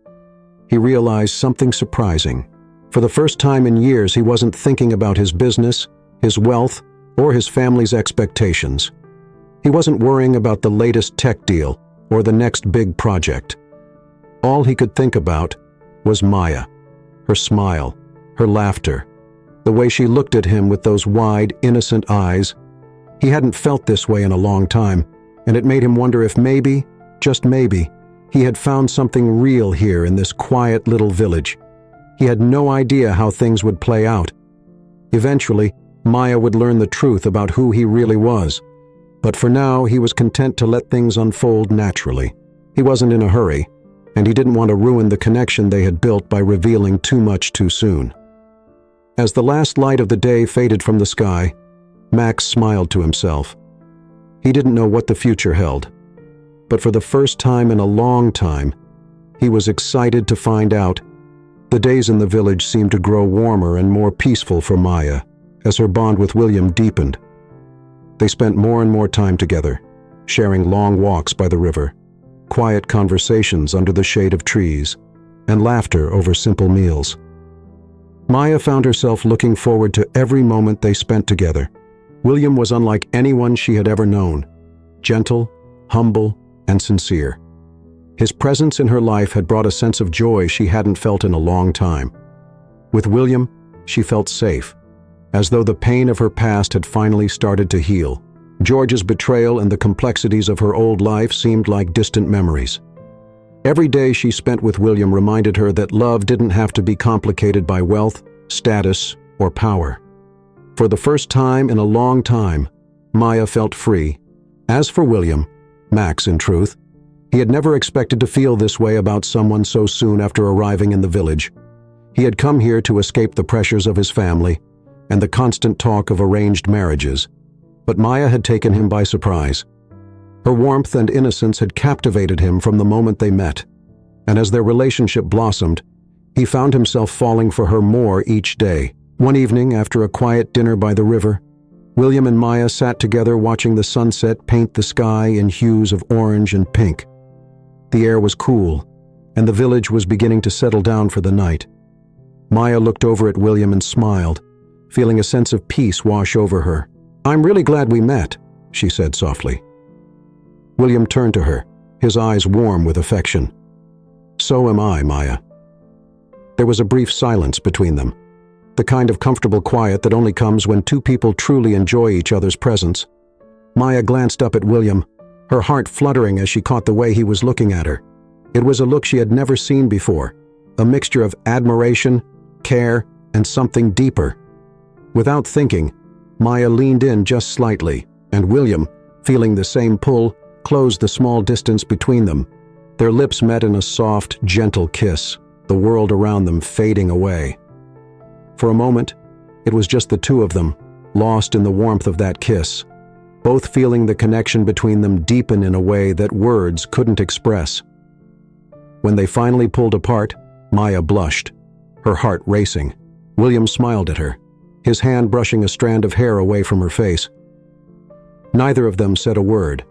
Speaker 1: he realized something surprising. For the first time in years, he wasn't thinking about his business, his wealth, or his family's expectations. He wasn't worrying about the latest tech deal or the next big project. All he could think about was Maya, her smile, her laughter, the way she looked at him with those wide, innocent eyes. He hadn't felt this way in a long time, and it made him wonder if maybe, just maybe, he had found something real here in this quiet little village. He had no idea how things would play out. Eventually, Maya would learn the truth about who he really was. But for now, he was content to let things unfold naturally. He wasn't in a hurry, and he didn't want to ruin the connection they had built by revealing too much too soon. As the last light of the day faded from the sky, Max smiled to himself. He didn't know what the future held, but for the first time in a long time, he was excited to find out. The days in the village seemed to grow warmer and more peaceful for Maya as her bond with William deepened. They spent more and more time together, sharing long walks by the river, quiet conversations under the shade of trees, and laughter over simple meals. Maya found herself looking forward to every moment they spent together. William was unlike anyone she had ever known, gentle, humble, and sincere. His presence in her life had brought a sense of joy she hadn't felt in a long time. With William, she felt safe, as though the pain of her past had finally started to heal. George's betrayal and the complexities of her old life seemed like distant memories. Every day she spent with William reminded her that love didn't have to be complicated by wealth, status, or power. For the first time in a long time, Maya felt free. As for William, Max in truth, he had never expected to feel this way about someone so soon after arriving in the village. He had come here to escape the pressures of his family and the constant talk of arranged marriages, but Maya had taken him by surprise. Her warmth and innocence had captivated him from the moment they met, and as their relationship blossomed, he found himself falling for her more each day. One evening, after a quiet dinner by the river, William and Maya sat together watching the sunset paint the sky in hues of orange and pink. The air was cool, and the village was beginning to settle down for the night. Maya looked over at William and smiled, feeling a sense of peace wash over her. "I'm really glad we met," she said softly. William turned to her, his eyes warm with affection. "So am I, Maya." There was a brief silence between them, the kind of comfortable quiet that only comes when two people truly enjoy each other's presence. Maya glanced up at William, her heart fluttering as she caught the way he was looking at her. It was a look she had never seen before, a mixture of admiration, care, and something deeper. Without thinking, Maya leaned in just slightly, and William, feeling the same pull, closed the small distance between them. Their lips met in a soft, gentle kiss, the world around them fading away. For a moment, it was just the two of them, lost in the warmth of that kiss, both feeling the connection between them deepen in a way that words couldn't express. When they finally pulled apart, Maya blushed, her heart racing. William smiled at her, his hand brushing a strand of hair away from her face. Neither of them said a word,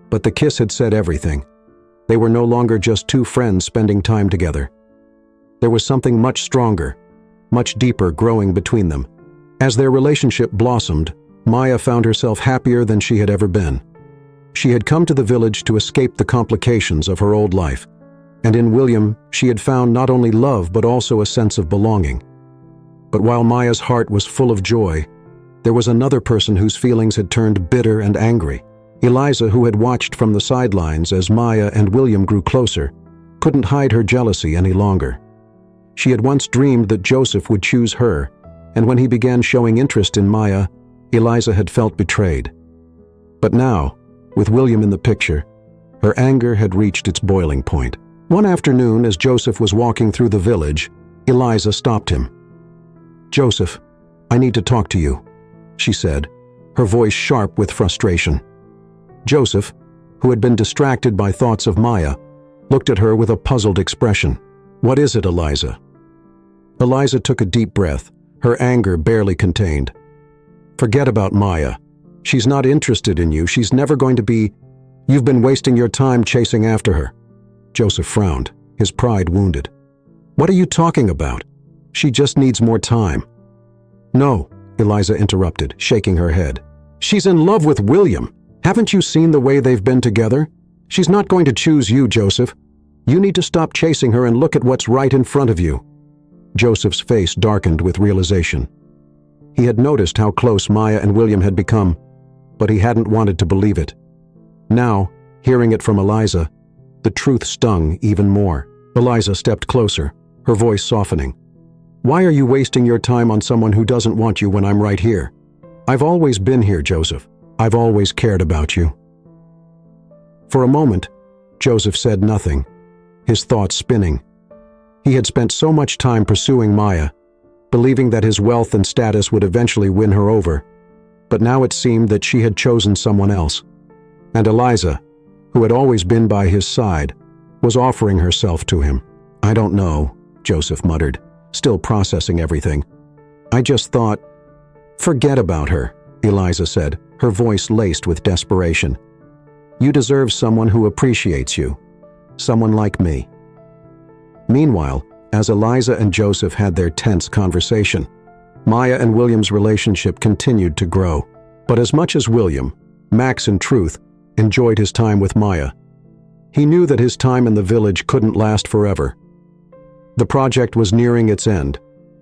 Speaker 1: but the kiss had said everything. They were no longer just two friends spending time together. There was something much stronger, much deeper growing between them. As their relationship blossomed, Maya found herself happier than she had ever been. She had come to the village to escape the complications of her old life, and in William she had found not only love but also a sense of belonging. But while Maya's heart was full of joy, there was another person whose feelings had turned bitter and angry. Eliza, who had watched from the sidelines as Maya and William grew closer, couldn't hide her jealousy any longer. She had once dreamed that Joseph would choose her, and when he began showing interest in Maya, Eliza had felt betrayed. But now, with William in the picture, her anger had reached its boiling point. One afternoon, as Joseph was walking through the village, Eliza stopped him. "Joseph, I need to talk to you," she said, her voice sharp with frustration. Joseph, who had been distracted by thoughts of Maya, looked at her with a puzzled expression. "What is it, Eliza?" Eliza took a deep breath, her anger barely contained. "Forget about Maya. She's not interested in you. She's never going to be. You've been wasting your time chasing after her." Joseph frowned, his pride wounded. "What are you talking about? She just needs more time." "No," Eliza interrupted, shaking her head. "She's in love with William. Haven't you seen the way they've been together? She's not going to choose you, Joseph. You need to stop chasing her and look at what's right in front of you." Joseph's face darkened with realization. He had noticed how close Maya and William had become, but he hadn't wanted to believe it. Now, hearing it from Eliza, the truth stung even more. Eliza stepped closer, her voice softening. "Why are you wasting your time on someone who doesn't want you when I'm right here? I've always been here, Joseph. I've always cared about you." For a moment, Joseph said nothing, his thoughts spinning. He had spent so much time pursuing Maya, believing that his wealth and status would eventually win her over, but now it seemed that she had chosen someone else. And Eliza, who had always been by his side, was offering herself to him. "I don't know," Joseph muttered, still processing everything. "I just thought—" "Forget about her," Eliza said, her voice laced with desperation. "You deserve someone who appreciates you. Someone like me." Meanwhile, as Eliza and Joseph had their tense conversation, Maya and William's relationship continued to grow. But as much as William, Max in truth, enjoyed his time with Maya, he knew that his time in the village couldn't last forever. The project was nearing its end,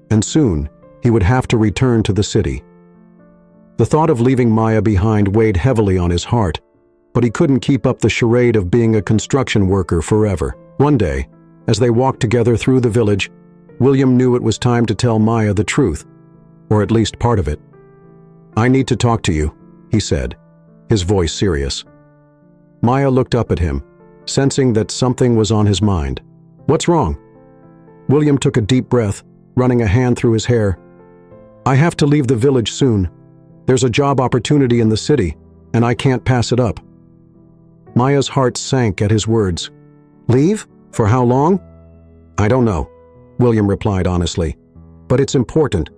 Speaker 1: and soon he would have to return to the city. The thought of leaving Maya behind weighed heavily on his heart, but he couldn't keep up the charade of being a construction worker forever. One day, as they walked together through the village, William knew it was time to tell Maya the truth, or at least part of it. "I need to talk to you," he said, his voice serious. Maya looked up at him, sensing that something was on his mind. "What's wrong?" William took a deep breath, running a hand through his hair. "I have to leave the village soon. There's a job opportunity in the city, and I can't pass it up." Maya's heart sank at his words. "Leave? For how long?" "I don't know," William replied honestly. "But it's important.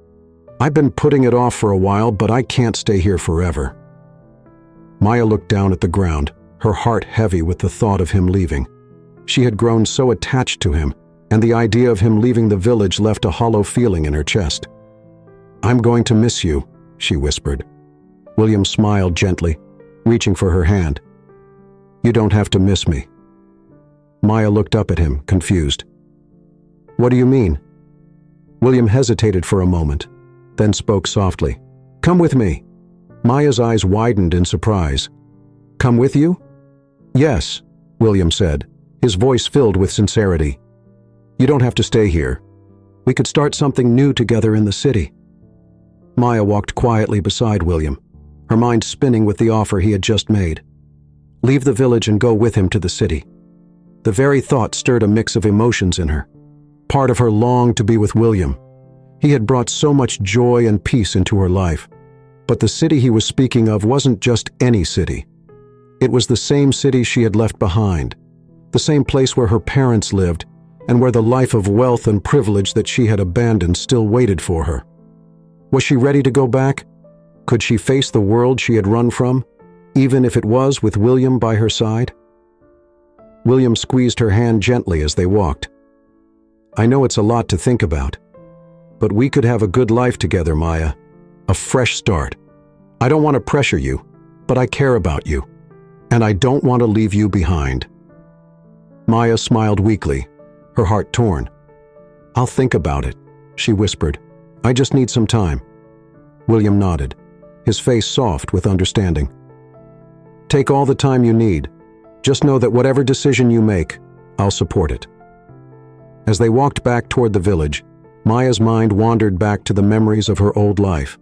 Speaker 1: I've been putting it off for a while, but I can't stay here forever." Maya looked down at the ground, her heart heavy with the thought of him leaving. She had grown so attached to him, and the idea of him leaving the village left a hollow feeling in her chest. "I'm going to miss you," she whispered. William smiled gently, reaching for her hand. "You don't have to miss me." Maya looked up at him, confused. "What do you mean?" William hesitated for a moment, then spoke softly. "Come with me." Maya's eyes widened in surprise. "Come with you?" "Yes," William said, his voice filled with sincerity. "You don't have to stay here. We could start something new together in the city." Maya walked quietly beside William, her mind spinning with the offer he had just made. Leave the village and go with him to the city. The very thought stirred a mix of emotions in her. Part of her longed to be with William. He had brought so much joy and peace into her life. But the city he was speaking of wasn't just any city. It was the same city she had left behind, the same place where her parents lived, and where the life of wealth and privilege that she had abandoned still waited for her. Was she ready to go back? Could she face the world she had run from, even if it was with William by her side? William squeezed her hand gently as they walked. "I know it's a lot to think about, but we could have a good life together, Maya. A fresh start. I don't want to pressure you, but I care about you, and I don't want to leave you behind." Maya smiled weakly, her heart torn. "I'll think about it," she whispered. "I just need some time." William nodded, his face soft with understanding. "Take all the time you need. Just know that whatever decision you make, I'll support it." As they walked back toward the village, Maya's mind wandered back to the memories of her old life,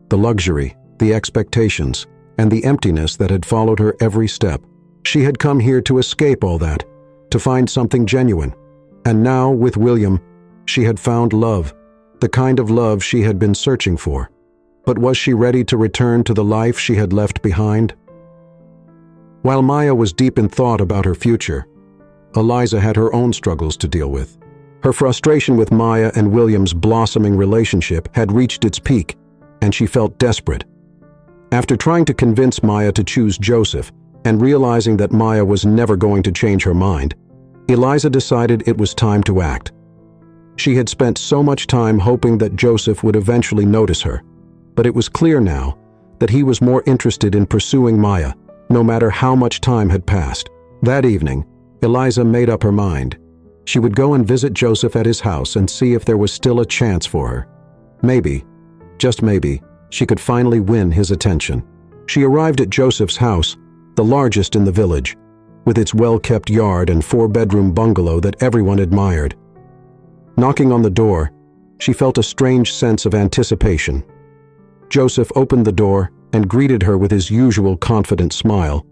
Speaker 1: the luxury, the expectations, and the emptiness that had followed her every step. She had come here to escape all that, to find something genuine. And now, with William, she had found love, the kind of love she had been searching for. But was she ready to return to the life she had left behind? While Maya was deep in thought about her future, Eliza had her own struggles to deal with. Her frustration with Maya and William's blossoming relationship had reached its peak, and she felt desperate. After trying to convince Maya to choose Joseph, and realizing that Maya was never going to change her mind, Eliza decided it was time to act. She had spent so much time hoping that Joseph would eventually notice her, but it was clear now that he was more interested in pursuing Maya, no matter how much time had passed. That evening, Eliza made up her mind. She would go and visit Joseph at his house and see if there was still a chance for her. Maybe, just maybe, she could finally win his attention. She arrived at Joseph's house, the largest in the village, with its well-kept yard and 4-bedroom bungalow that everyone admired. Knocking on the door, she felt a strange sense of anticipation. Joseph opened the door and greeted her with his usual confident smile,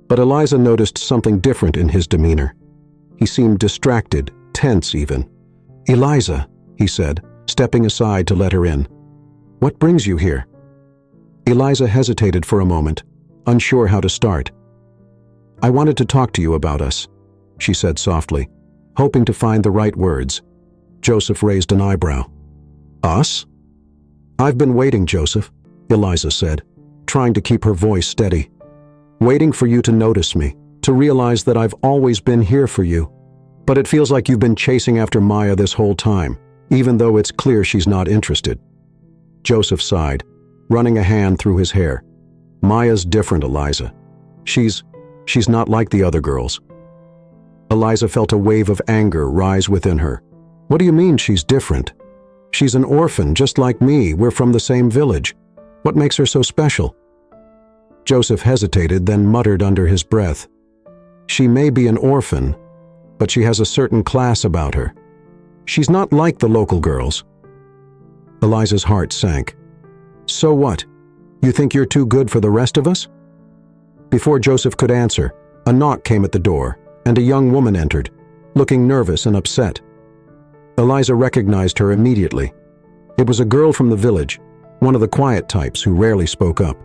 Speaker 1: but Eliza noticed something different in his demeanor. He seemed distracted, tense even. "Eliza," he said, stepping aside to let her in. "What brings you here?" Eliza hesitated for a moment, unsure how to start. "I wanted to talk to you about us," she said softly, hoping to find the right words. Joseph raised an eyebrow. "Us?" "I've been waiting, Joseph," Eliza said, trying to keep her voice steady. "Waiting for you to notice me, to realize that I've always been here for you. But it feels like you've been chasing after Maya this whole time, even though it's clear she's not interested." Joseph sighed, running a hand through his hair. "Maya's different, Eliza. She's not like the other girls." Eliza felt a wave of anger rise within her. "What do you mean she's different? She's an orphan, just like me. We're from the same village. What makes her so special?" Joseph hesitated, then muttered under his breath, "She may be an orphan, but she has a certain class about her. She's not like the local girls." Eliza's heart sank. "So what? You think you're too good for the rest of us?" Before Joseph could answer, a knock came at the door, and a young woman entered, looking nervous and upset. Eliza recognized her immediately. It was a girl from the village, one of the quiet types who rarely spoke up.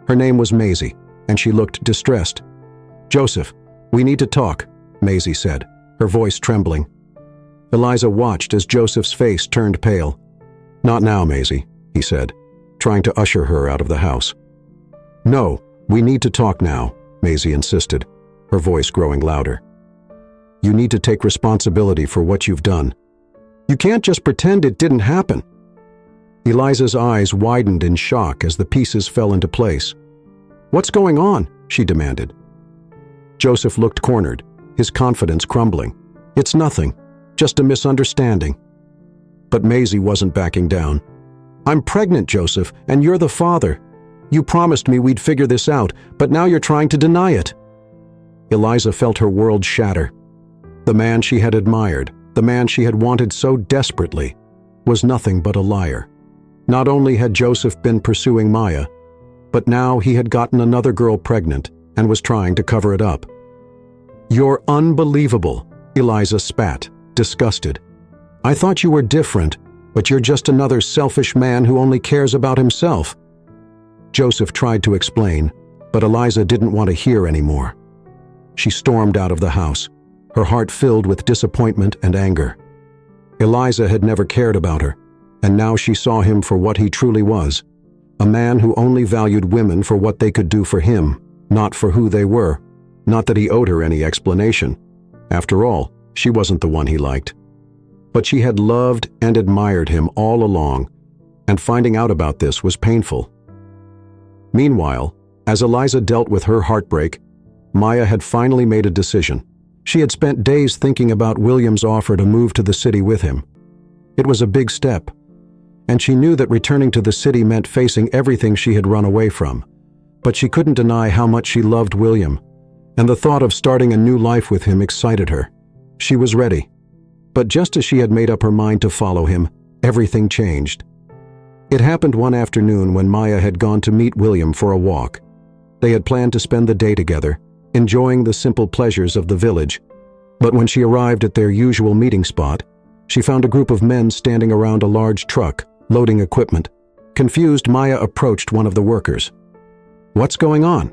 Speaker 1: Her name was Maisie, and she looked distressed. "Joseph, we need to talk," Maisie said, her voice trembling. Eliza watched as Joseph's face turned pale. "Not now, Maisie," he said, trying to usher her out of the house. "No, we need to talk now," Maisie insisted, her voice growing louder. "You need to take responsibility for what you've done. You can't just pretend it didn't happen." Eliza's eyes widened in shock as the pieces fell into place. "What's going on?" she demanded. Joseph looked cornered, his confidence crumbling. "It's nothing, just a misunderstanding." But Maisie wasn't backing down. "I'm pregnant, Joseph, and you're the father. You promised me we'd figure this out, but now you're trying to deny it." Eliza felt her world shatter. The man she had admired, the man she had wanted so desperately, was nothing but a liar. Not only had Joseph been pursuing Maya, but now he had gotten another girl pregnant and was trying to cover it up. "You're unbelievable," Eliza spat, disgusted. "I thought you were different, but you're just another selfish man who only cares about himself." Joseph tried to explain, but Eliza didn't want to hear anymore. She stormed out of the house, her heart filled with disappointment and anger. Eliza had never cared about her, and now she saw him for what he truly was, a man who only valued women for what they could do for him, not for who they were. Not that he owed her any explanation. After all, she wasn't the one he liked. But she had loved and admired him all along, and finding out about this was painful. Meanwhile, as Eliza dealt with her heartbreak, Maya had finally made a decision. She had spent days thinking about William's offer to move to the city with him. It was a big step, and she knew that returning to the city meant facing everything she had run away from. But she couldn't deny how much she loved William, and the thought of starting a new life with him excited her. She was ready. But just as she had made up her mind to follow him, everything changed. It happened one afternoon when Maya had gone to meet William for a walk. They had planned to spend the day together, enjoying the simple pleasures of the village. But when she arrived at their usual meeting spot, she found a group of men standing around a large truck, loading equipment. Confused, Maya approached one of the workers. "What's going on?"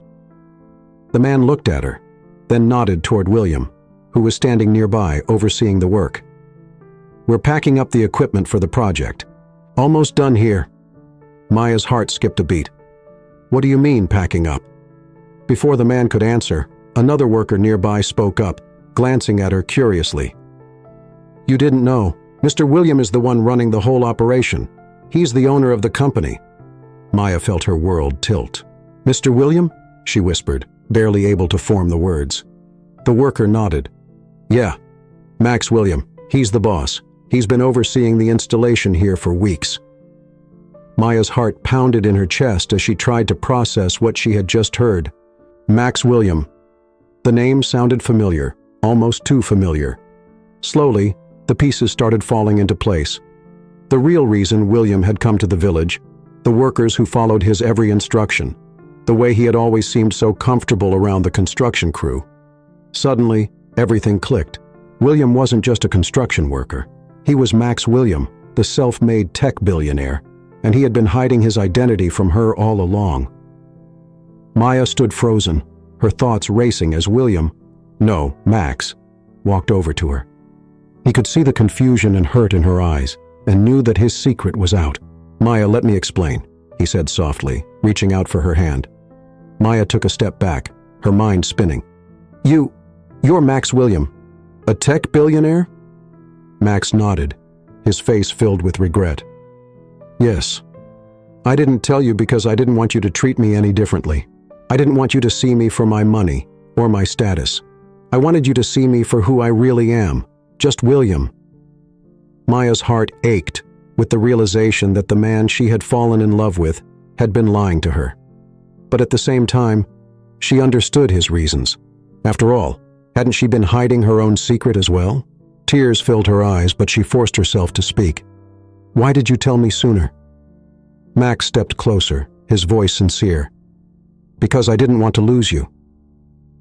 Speaker 1: The man looked at her, then nodded toward William, who was standing nearby overseeing the work. "We're packing up the equipment for the project. Almost done here." Maya's heart skipped a beat. "What do you mean, packing up?" Before the man could answer, another worker nearby spoke up, glancing at her curiously. "You didn't know. Mr. William is the one running the whole operation. He's the owner of the company." Maya felt her world tilt. "Mr. William?" she whispered, barely able to form the words. The worker nodded. "Yeah, Max William. He's the boss. He's been overseeing the installation here for weeks." Maya's heart pounded in her chest as she tried to process what she had just heard. Max William. The name sounded familiar, almost too familiar. Slowly, the pieces started falling into place. The real reason William had come to the village, the workers who followed his every instruction, the way he had always seemed so comfortable around the construction crew. Suddenly, everything clicked. William wasn't just a construction worker. He was Max William, the self-made tech billionaire, and he had been hiding his identity from her all along. Maya stood frozen, her thoughts racing as Max, walked over to her. He could see the confusion and hurt in her eyes, and knew that his secret was out. "Maya, let me explain," he said softly, reaching out for her hand. Maya took a step back, her mind spinning. You're Max William, a tech billionaire?" Max nodded, his face filled with regret. "Yes. I didn't tell you because I didn't want you to treat me any differently. I didn't want you to see me for my money or my status. I wanted you to see me for who I really am, just William." Maya's heart ached with the realization that the man she had fallen in love with had been lying to her. But at the same time, she understood his reasons. After all, hadn't she been hiding her own secret as well? Tears filled her eyes, but she forced herself to speak. "Why did you tell me sooner?" Max stepped closer, his voice sincere. "Because I didn't want to lose you.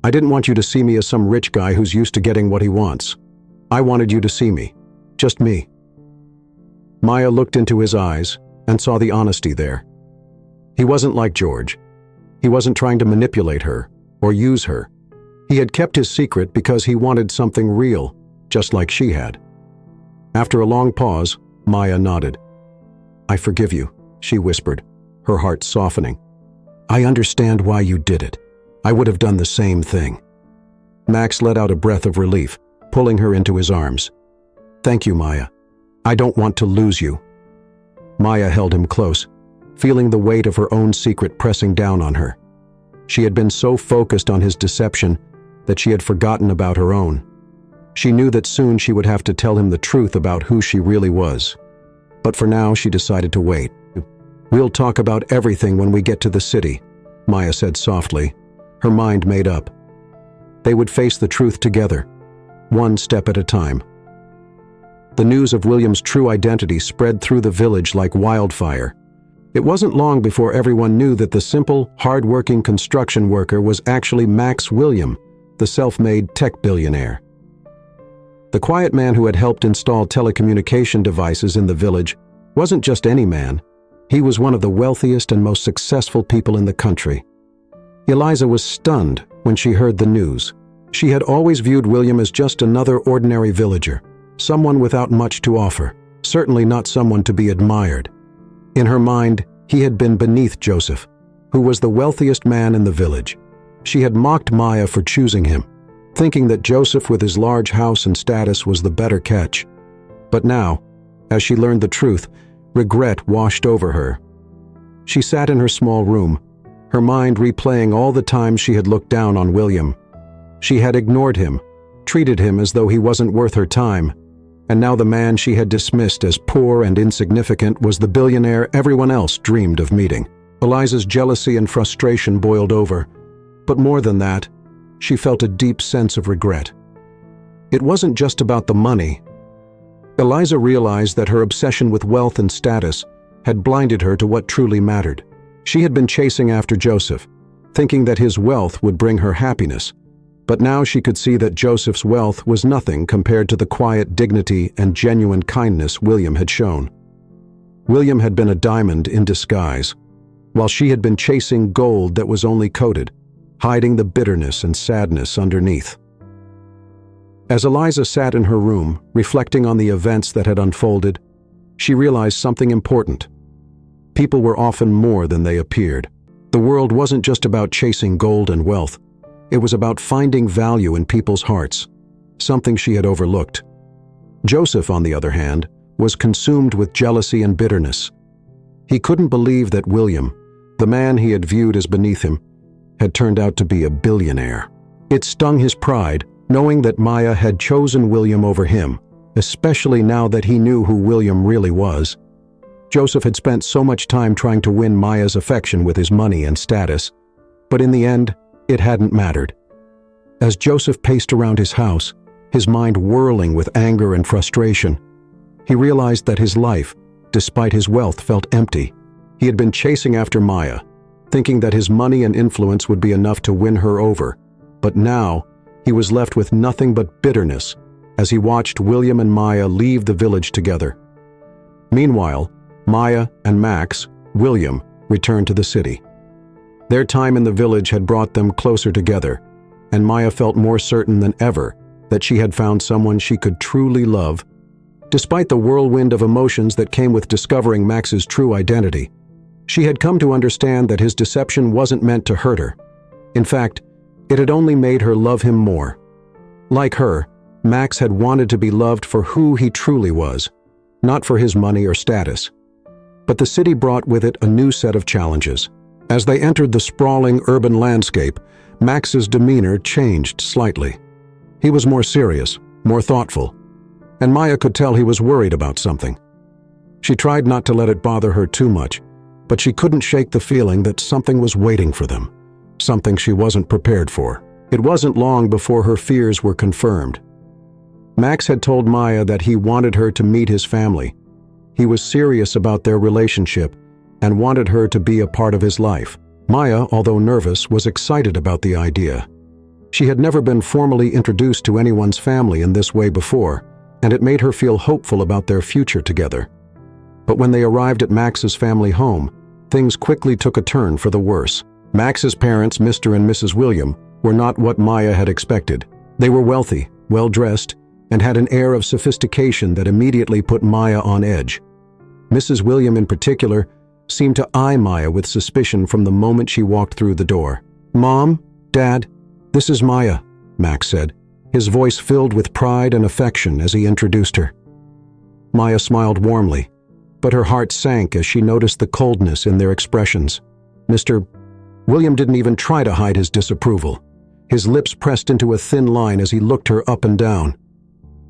Speaker 1: I didn't want you to see me as some rich guy who's used to getting what he wants. I wanted you to see me, just me." Maya looked into his eyes and saw the honesty there. He wasn't like George. He wasn't trying to manipulate her or use her. He had kept his secret because he wanted something real, just like she had. After a long pause, Maya nodded. "I forgive you," she whispered, her heart softening. "I understand why you did it. I would have done the same thing." Max let out a breath of relief, pulling her into his arms. "Thank you, Maya. I don't want to lose you." Maya held him close, feeling the weight of her own secret pressing down on her. She had been so focused on his deception that she had forgotten about her own. She knew that soon she would have to tell him the truth about who she really was. But for now, she decided to wait. "We'll talk about everything when we get to the city," Maya said softly, her mind made up. They would face the truth together, one step at a time. The news of William's true identity spread through the village like wildfire. It wasn't long before everyone knew that the simple, hard-working construction worker was actually Max William, the self-made tech billionaire. The quiet man who had helped install telecommunication devices in the village wasn't just any man. He was one of the wealthiest and most successful people in the country. Eliza was stunned when she heard the news. She had always viewed William as just another ordinary villager, someone without much to offer, certainly not someone to be admired. In her mind, he had been beneath Joseph, who was the wealthiest man in the village. She had mocked Maya for choosing him, thinking that Joseph with his large house and status was the better catch. But now, as she learned the truth, regret washed over her. She sat in her small room, her mind replaying all the times she had looked down on William. She had ignored him, treated him as though he wasn't worth her time, and now the man she had dismissed as poor and insignificant was the billionaire everyone else dreamed of meeting. Eliza's jealousy and frustration boiled over, but more than that, she felt a deep sense of regret. It wasn't just about the money. Eliza realized that her obsession with wealth and status had blinded her to what truly mattered. She had been chasing after Joseph, thinking that his wealth would bring her happiness. But now she could see that Joseph's wealth was nothing compared to the quiet dignity and genuine kindness William had shown. William had been a diamond in disguise, while she had been chasing gold that was only coated, hiding the bitterness and sadness underneath. As Eliza sat in her room, reflecting on the events that had unfolded, she realized something important. People were often more than they appeared. The world wasn't just about chasing gold and wealth. It was about finding value in people's hearts, something she had overlooked. Joseph, on the other hand, was consumed with jealousy and bitterness. He couldn't believe that William, the man he had viewed as beneath him, had turned out to be a billionaire. It stung his pride, knowing that Maya had chosen William over him, especially now that he knew who William really was. Joseph had spent so much time trying to win Maya's affection with his money and status, but in the end, it hadn't mattered. As Joseph paced around his house, his mind whirling with anger and frustration, he realized that his life, despite his wealth, felt empty. He had been chasing after Maya, thinking that his money and influence would be enough to win her over, but now he was left with nothing but bitterness as he watched William and Maya leave the village together. Meanwhile, Maya and Max, William, returned to the city. Their time in the village had brought them closer together, and Maya felt more certain than ever that she had found someone she could truly love. Despite the whirlwind of emotions that came with discovering Max's true identity, she had come to understand that his deception wasn't meant to hurt her. In fact, it had only made her love him more. Like her, Max had wanted to be loved for who he truly was, not for his money or status. But the city brought with it a new set of challenges. As they entered the sprawling urban landscape, Max's demeanor changed slightly. He was more serious, more thoughtful, and Maya could tell he was worried about something. She tried not to let it bother her too much, but she couldn't shake the feeling that something was waiting for them, something she wasn't prepared for. It wasn't long before her fears were confirmed. Max had told Maya that he wanted her to meet his family. He was serious about their relationship and wanted her to be a part of his life. Maya, although nervous, was excited about the idea. She had never been formally introduced to anyone's family in this way before, and it made her feel hopeful about their future together. But when they arrived at Max's family home, things quickly took a turn for the worse. Max's parents, Mr. and Mrs. William, were not what Maya had expected. They were wealthy, well-dressed, and had an air of sophistication that immediately put Maya on edge. Mrs. William, in particular, seemed to eye Maya with suspicion from the moment she walked through the door. "Mom, Dad, this is Maya," Max said, his voice filled with pride and affection as he introduced her. Maya smiled warmly, but her heart sank as she noticed the coldness in their expressions. Mr. William didn't even try to hide his disapproval. His lips pressed into a thin line as he looked her up and down.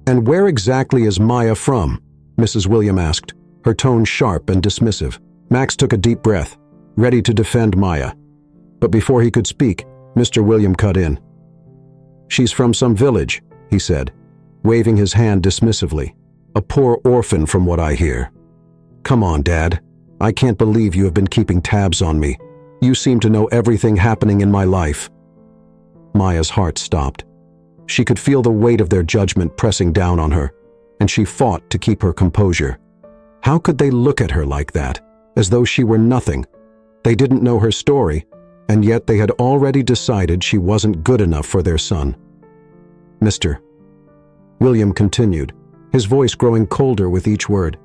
Speaker 1: "And where exactly is Maya from?" Mrs. William asked, her tone sharp and dismissive. Max took a deep breath, ready to defend Maya. But before he could speak, Mr. William cut in. "She's from some village," he said, waving his hand dismissively. "A poor orphan from what I hear." "Come on, Dad. I can't believe you have been keeping tabs on me. You seem to know everything happening in my life." Maya's heart stopped. She could feel the weight of their judgment pressing down on her, and she fought to keep her composure. How could they look at her like that? As though she were nothing. They didn't know her story, and yet they had already decided she wasn't good enough for their son. "Mr. William continued, his voice growing colder with each word.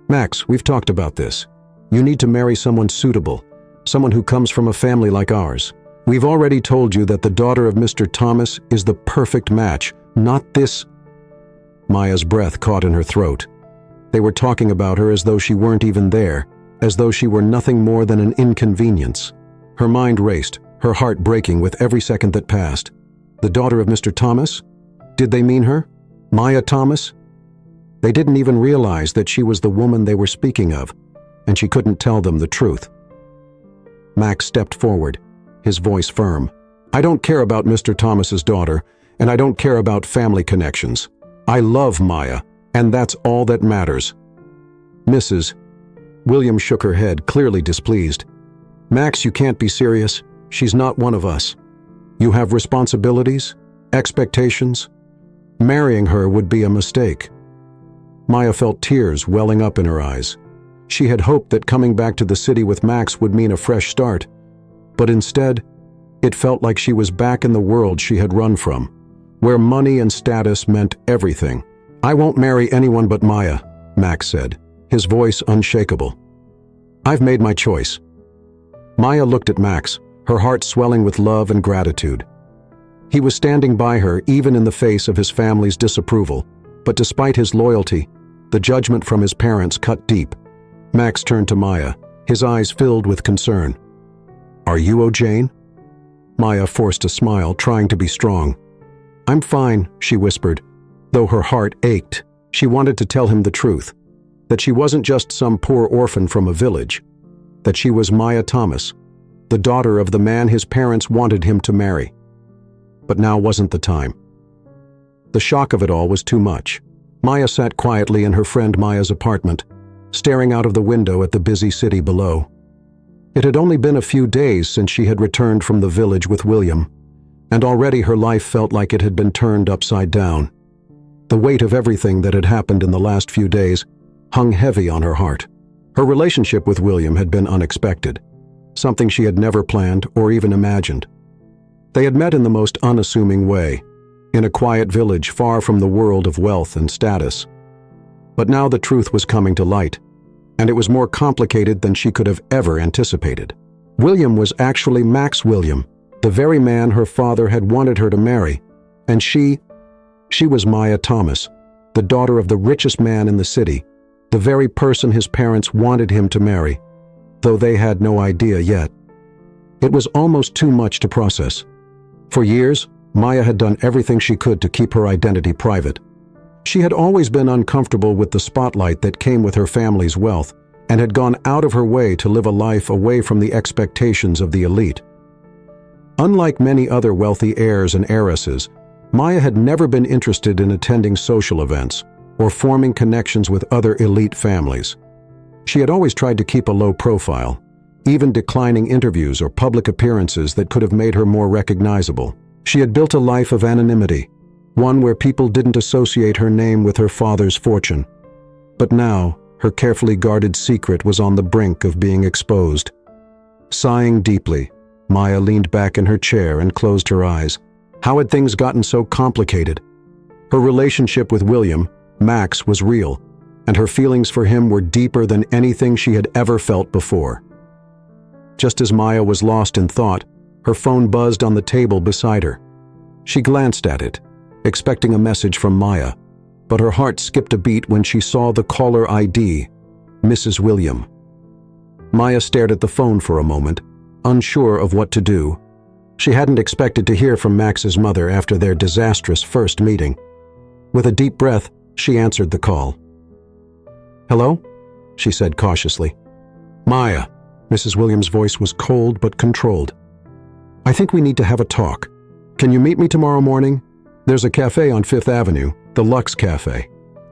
Speaker 1: "Max, we've talked about this. You need to marry someone suitable, someone who comes from a family like ours. We've already told you that the daughter of Mr. Thomas is the perfect match, not this." Maya's breath caught in her throat. They were talking about her as though she weren't even there, as though she were nothing more than an inconvenience. Her mind raced, her heart breaking with every second that passed. The daughter of Mr. Thomas? Did they mean her? Maya Thomas? They didn't even realize that she was the woman they were speaking of, and she couldn't tell them the truth. Max stepped forward, his voice firm. "I don't care about Mr. Thomas's daughter, and I don't care about family connections. I love Maya, and that's all that matters." "Mrs." William shook her head, clearly displeased. "Max, you can't be serious. She's not one of us. You have responsibilities, expectations. Marrying her would be a mistake." Maya felt tears welling up in her eyes. She had hoped that coming back to the city with Max would mean a fresh start, but instead, it felt like she was back in the world she had run from, where money and status meant everything. "I won't marry anyone but Maya," Max said, his voice unshakable. "I've made my choice." Maya looked at Max, her heart swelling with love and gratitude. He was standing by her even in the face of his family's disapproval, but despite his loyalty, the judgment from his parents cut deep. Max turned to Maya, his eyes filled with concern. "Are you Jane?" Maya forced a smile, trying to be strong. "I'm fine," she whispered, though her heart ached. She wanted to tell him the truth, that she wasn't just some poor orphan from a village, that she was Maya Thomas, the daughter of the man his parents wanted him to marry. But now wasn't the time. The shock of it all was too much. Maya sat quietly in her friend Maya's apartment, staring out of the window at the busy city below. It had only been a few days since she had returned from the village with William, and already her life felt like it had been turned upside down. The weight of everything that had happened in the last few days hung heavy on her heart. Her relationship with William had been unexpected, something she had never planned or even imagined. They had met in the most unassuming way, in a quiet village far from the world of wealth and status. But now the truth was coming to light, and it was more complicated than she could have ever anticipated. William was actually Max William, the very man her father had wanted her to marry, and she was Maya Thomas, the daughter of the richest man in the city, the very person his parents wanted him to marry, though they had no idea yet. It was almost too much to process. For years, Maya had done everything she could to keep her identity private. She had always been uncomfortable with the spotlight that came with her family's wealth and had gone out of her way to live a life away from the expectations of the elite. Unlike many other wealthy heirs and heiresses, Maya had never been interested in attending social events or forming connections with other elite families. She had always tried to keep a low profile, even declining interviews or public appearances that could have made her more recognizable. She had built a life of anonymity, one where people didn't associate her name with her father's fortune. But now, her carefully guarded secret was on the brink of being exposed. Sighing deeply, Maya leaned back in her chair and closed her eyes. How had things gotten so complicated? Her relationship with William, Max, was real, and her feelings for him were deeper than anything she had ever felt before. Just as Maya was lost in thought, her phone buzzed on the table beside her. She glanced at it, expecting a message from Maya, but her heart skipped a beat when she saw the caller ID, Mrs. William. Maya stared at the phone for a moment, unsure of what to do. She hadn't expected to hear from Max's mother after their disastrous first meeting. With a deep breath, she answered the call. "Hello?" she said cautiously. "Maya." Mrs. Williams' voice was cold but controlled. "I think we need to have a talk. Can you meet me tomorrow morning? There's a cafe on Fifth Avenue, the Lux Cafe.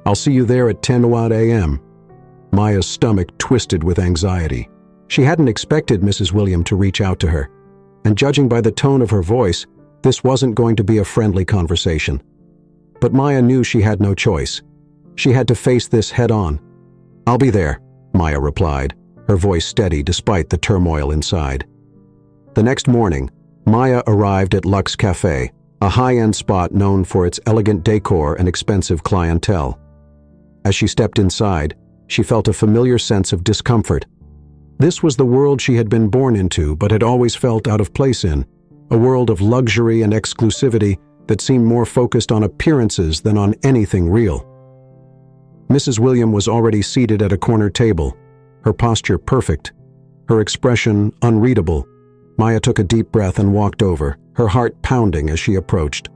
Speaker 1: I'll see you there at 10 a.m. Maya's stomach twisted with anxiety. She hadn't expected Mrs. William to reach out to her, and judging by the tone of her voice, this wasn't going to be a friendly conversation. But Maya knew she had no choice. She had to face this head-on. "I'll be there," Maya replied, her voice steady despite the turmoil inside. The next morning, Maya arrived at Lux Cafe, a high-end spot known for its elegant decor and expensive clientele. As she stepped inside, she felt a familiar sense of discomfort. This was the world she had been born into but had always felt out of place in, a world of luxury and exclusivity that seemed more focused on appearances than on anything real. Mrs. William was already seated at a corner table, her posture perfect, her expression unreadable. Maya took a deep breath and walked over, her heart pounding as she approached.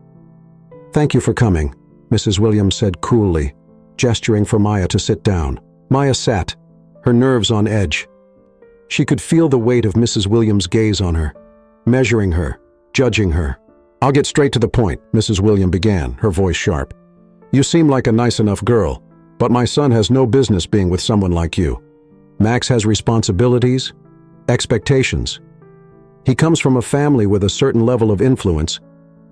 Speaker 1: "Thank you for coming," Mrs. Williams said coolly, gesturing for Maya to sit down. Maya sat, her nerves on edge. She could feel the weight of Mrs. Williams' gaze on her, measuring her, judging her. "I'll get straight to the point," Mrs. William began, her voice sharp. "You seem like a nice enough girl, but my son has no business being with someone like you. Max has responsibilities, expectations. He comes from a family with a certain level of influence,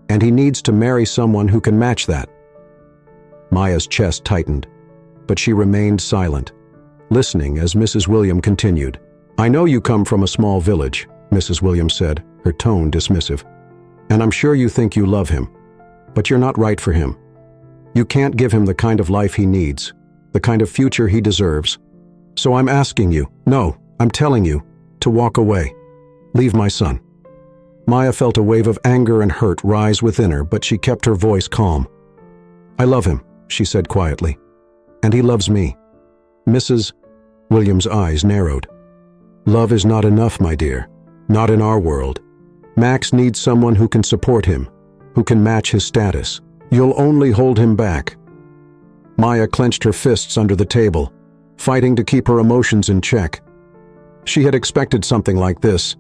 Speaker 1: and he needs to marry someone who can match that." Maya's chest tightened, but she remained silent, listening as Mrs. William continued. "I know you come from a small village," Mrs. William said, her tone dismissive. "And I'm sure you think you love him, but you're not right for him. You can't give him the kind of life he needs, the kind of future he deserves. So I'm asking you, no, I'm telling you, to walk away. Leave my son." Maya felt a wave of anger and hurt rise within her, but she kept her voice calm. "I love him," she said quietly, "and he loves me." Mrs. William's eyes narrowed. "Love is not enough, my dear. Not in our world. Max needs someone who can support him, who can match his status. You'll only hold him back." Maya clenched her fists under the table, fighting to keep her emotions in check. She had expected something like this,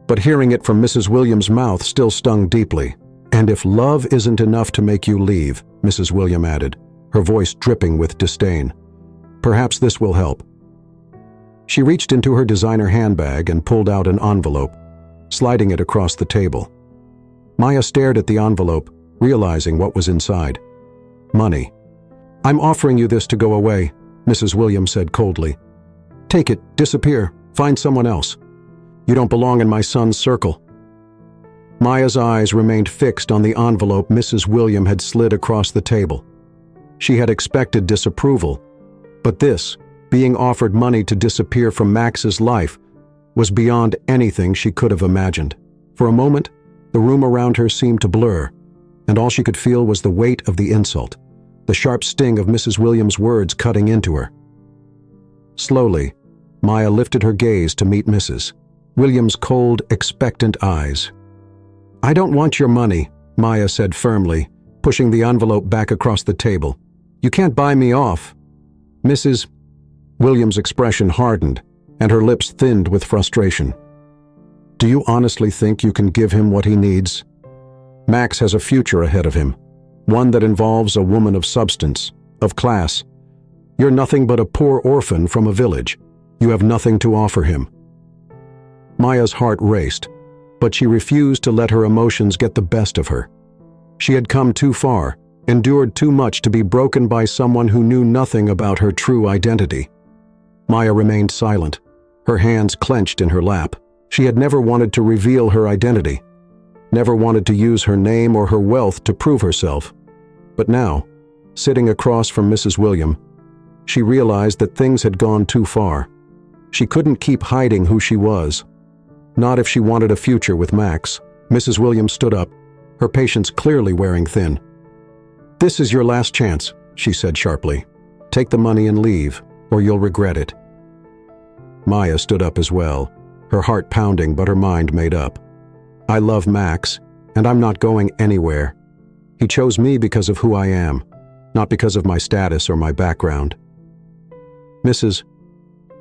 Speaker 1: but hearing it from Mrs. William's mouth still stung deeply. "And if love isn't enough to make you leave," Mrs. William added, her voice dripping with disdain, "perhaps this will help." She reached into her designer handbag and pulled out an envelope, sliding it across the table. Maya stared at the envelope, realizing what was inside. Money. "I'm offering you this to go away," Mrs. William said coldly. "Take it, disappear, find someone else. You don't belong in my son's circle." Maya's eyes remained fixed on the envelope Mrs. William had slid across the table. She had expected disapproval, but this, being offered money to disappear from Max's life, was beyond anything she could have imagined. For a moment, the room around her seemed to blur, and all she could feel was the weight of the insult, the sharp sting of Mrs. William's words cutting into her. Slowly, Maya lifted her gaze to meet Mrs. William's cold, expectant eyes. "I don't want your money," Maya said firmly, pushing the envelope back across the table. "You can't buy me off." Mrs. William's expression hardened, and her lips thinned with frustration. "Do you honestly think you can give him what he needs? Max has a future ahead of him, one that involves a woman of substance, of class. You're nothing but a poor orphan from a village. You have nothing to offer him." Maya's heart raced, but she refused to let her emotions get the best of her. She had come too far, endured too much to be broken by someone who knew nothing about her true identity. Maya remained silent, her hands clenched in her lap. She had never wanted to reveal her identity, never wanted to use her name or her wealth to prove herself. But now, sitting across from Mrs. William, she realized that things had gone too far. She couldn't keep hiding who she was. Not if she wanted a future with Max. Mrs. William stood up, her patience clearly wearing thin. "This is your last chance," she said sharply. "Take the money and leave, or you'll regret it." Maya stood up as well, her heart pounding but her mind made up. "I love Max, and I'm not going anywhere. He chose me because of who I am, not because of my status or my background." Mrs.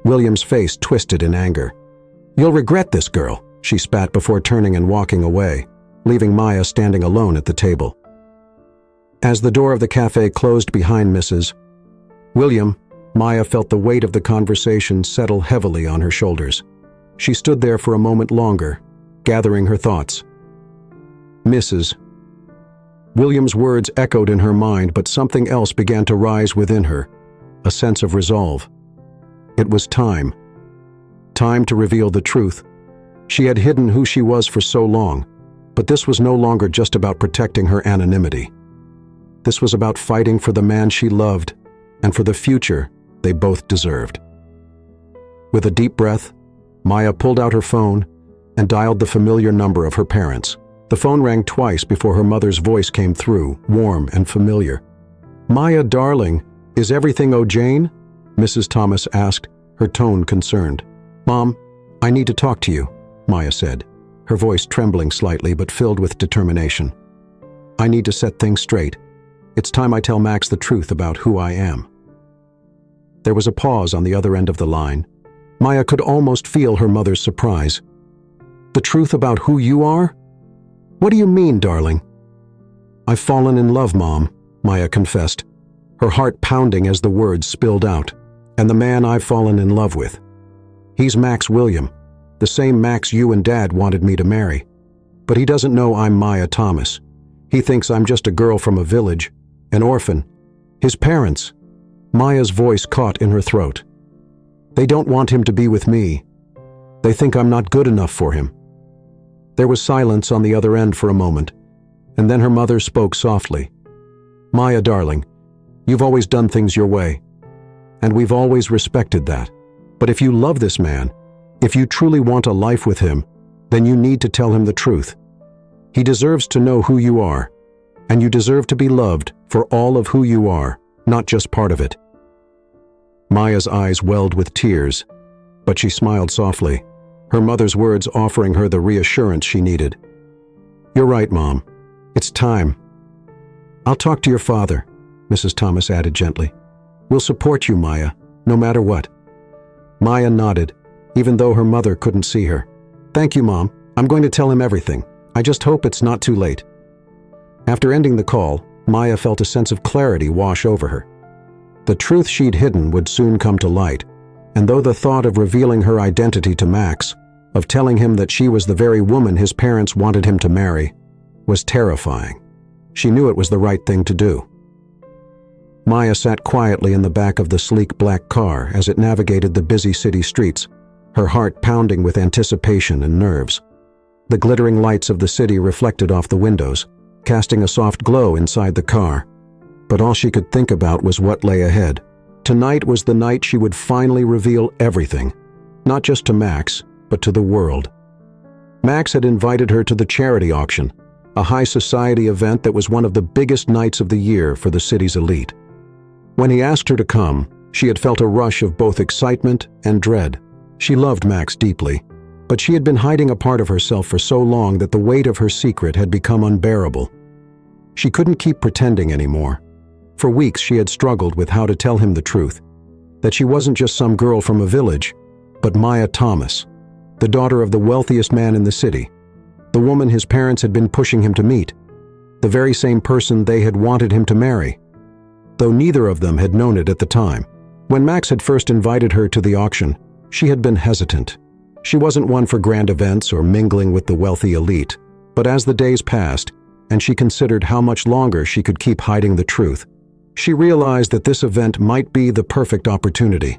Speaker 1: William's face twisted in anger. "You'll regret this, girl," she spat before turning and walking away, leaving Maya standing alone at the table. As the door of the cafe closed behind Mrs. William, Maya felt the weight of the conversation settle heavily on her shoulders. She stood there for a moment longer, gathering her thoughts. Mrs. William's words echoed in her mind, but something else began to rise within her, a sense of resolve. It was time. Time to reveal the truth. She had hidden who she was for so long, but this was no longer just about protecting her anonymity. This was about fighting for the man she loved and for the future they both deserved. With a deep breath, Maya pulled out her phone and dialed the familiar number of her parents. The phone rang twice before her mother's voice came through, warm and familiar. "Maya, darling, is everything Jane?" Mrs. Thomas asked, her tone concerned. "Mom, I need to talk to you," Maya said, her voice trembling slightly but filled with determination. "I need to set things straight. It's time I tell Max the truth about who I am." There was a pause on the other end of the line. Maya could almost feel her mother's surprise. "The truth about who you are? What do you mean, darling?" "I've fallen in love, Mom," Maya confessed, her heart pounding as the words spilled out. "And the man I've fallen in love with. He's Max William, the same Max you and Dad wanted me to marry. But he doesn't know I'm Maya Thomas. He thinks I'm just a girl from a village, an orphan. His parents—" Maya's voice caught in her throat. "They don't want him to be with me. They think I'm not good enough for him." There was silence on the other end for a moment, and then her mother spoke softly. "Maya, darling, you've always done things your way, and we've always respected that. But if you love this man, if you truly want a life with him, then you need to tell him the truth. He deserves to know who you are, and you deserve to be loved for all of who you are, not just part of it." Maya's eyes welled with tears, but she smiled softly, her mother's words offering her the reassurance she needed. "You're right, Mom. It's time. I'll talk to your father," Mrs. Thomas added gently. "We'll support you, Maya, no matter what." Maya nodded, even though her mother couldn't see her. "Thank you, Mom. I'm going to tell him everything. I just hope it's not too late." After ending the call, Maya felt a sense of clarity wash over her. The truth she'd hidden would soon come to light, and though the thought of revealing her identity to Max, of telling him that she was the very woman his parents wanted him to marry, was terrifying, she knew it was the right thing to do. Maya sat quietly in the back of the sleek black car as it navigated the busy city streets, her heart pounding with anticipation and nerves. The glittering lights of the city reflected off the windows, casting a soft glow inside the car. But all she could think about was what lay ahead. Tonight was the night she would finally reveal everything, not just to Max, but to the world. Max had invited her to the charity auction, a high society event that was one of the biggest nights of the year for the city's elite. When he asked her to come, she had felt a rush of both excitement and dread. She loved Max deeply, but she had been hiding a part of herself for so long that the weight of her secret had become unbearable. She couldn't keep pretending anymore. For weeks she had struggled with how to tell him the truth, that she wasn't just some girl from a village, but Maya Thomas, the daughter of the wealthiest man in the city, the woman his parents had been pushing him to meet, the very same person they had wanted him to marry, though neither of them had known it at the time. When Max had first invited her to the auction, she had been hesitant. She wasn't one for grand events or mingling with the wealthy elite, but as the days passed, and she considered how much longer she could keep hiding the truth, she realized that this event might be the perfect opportunity.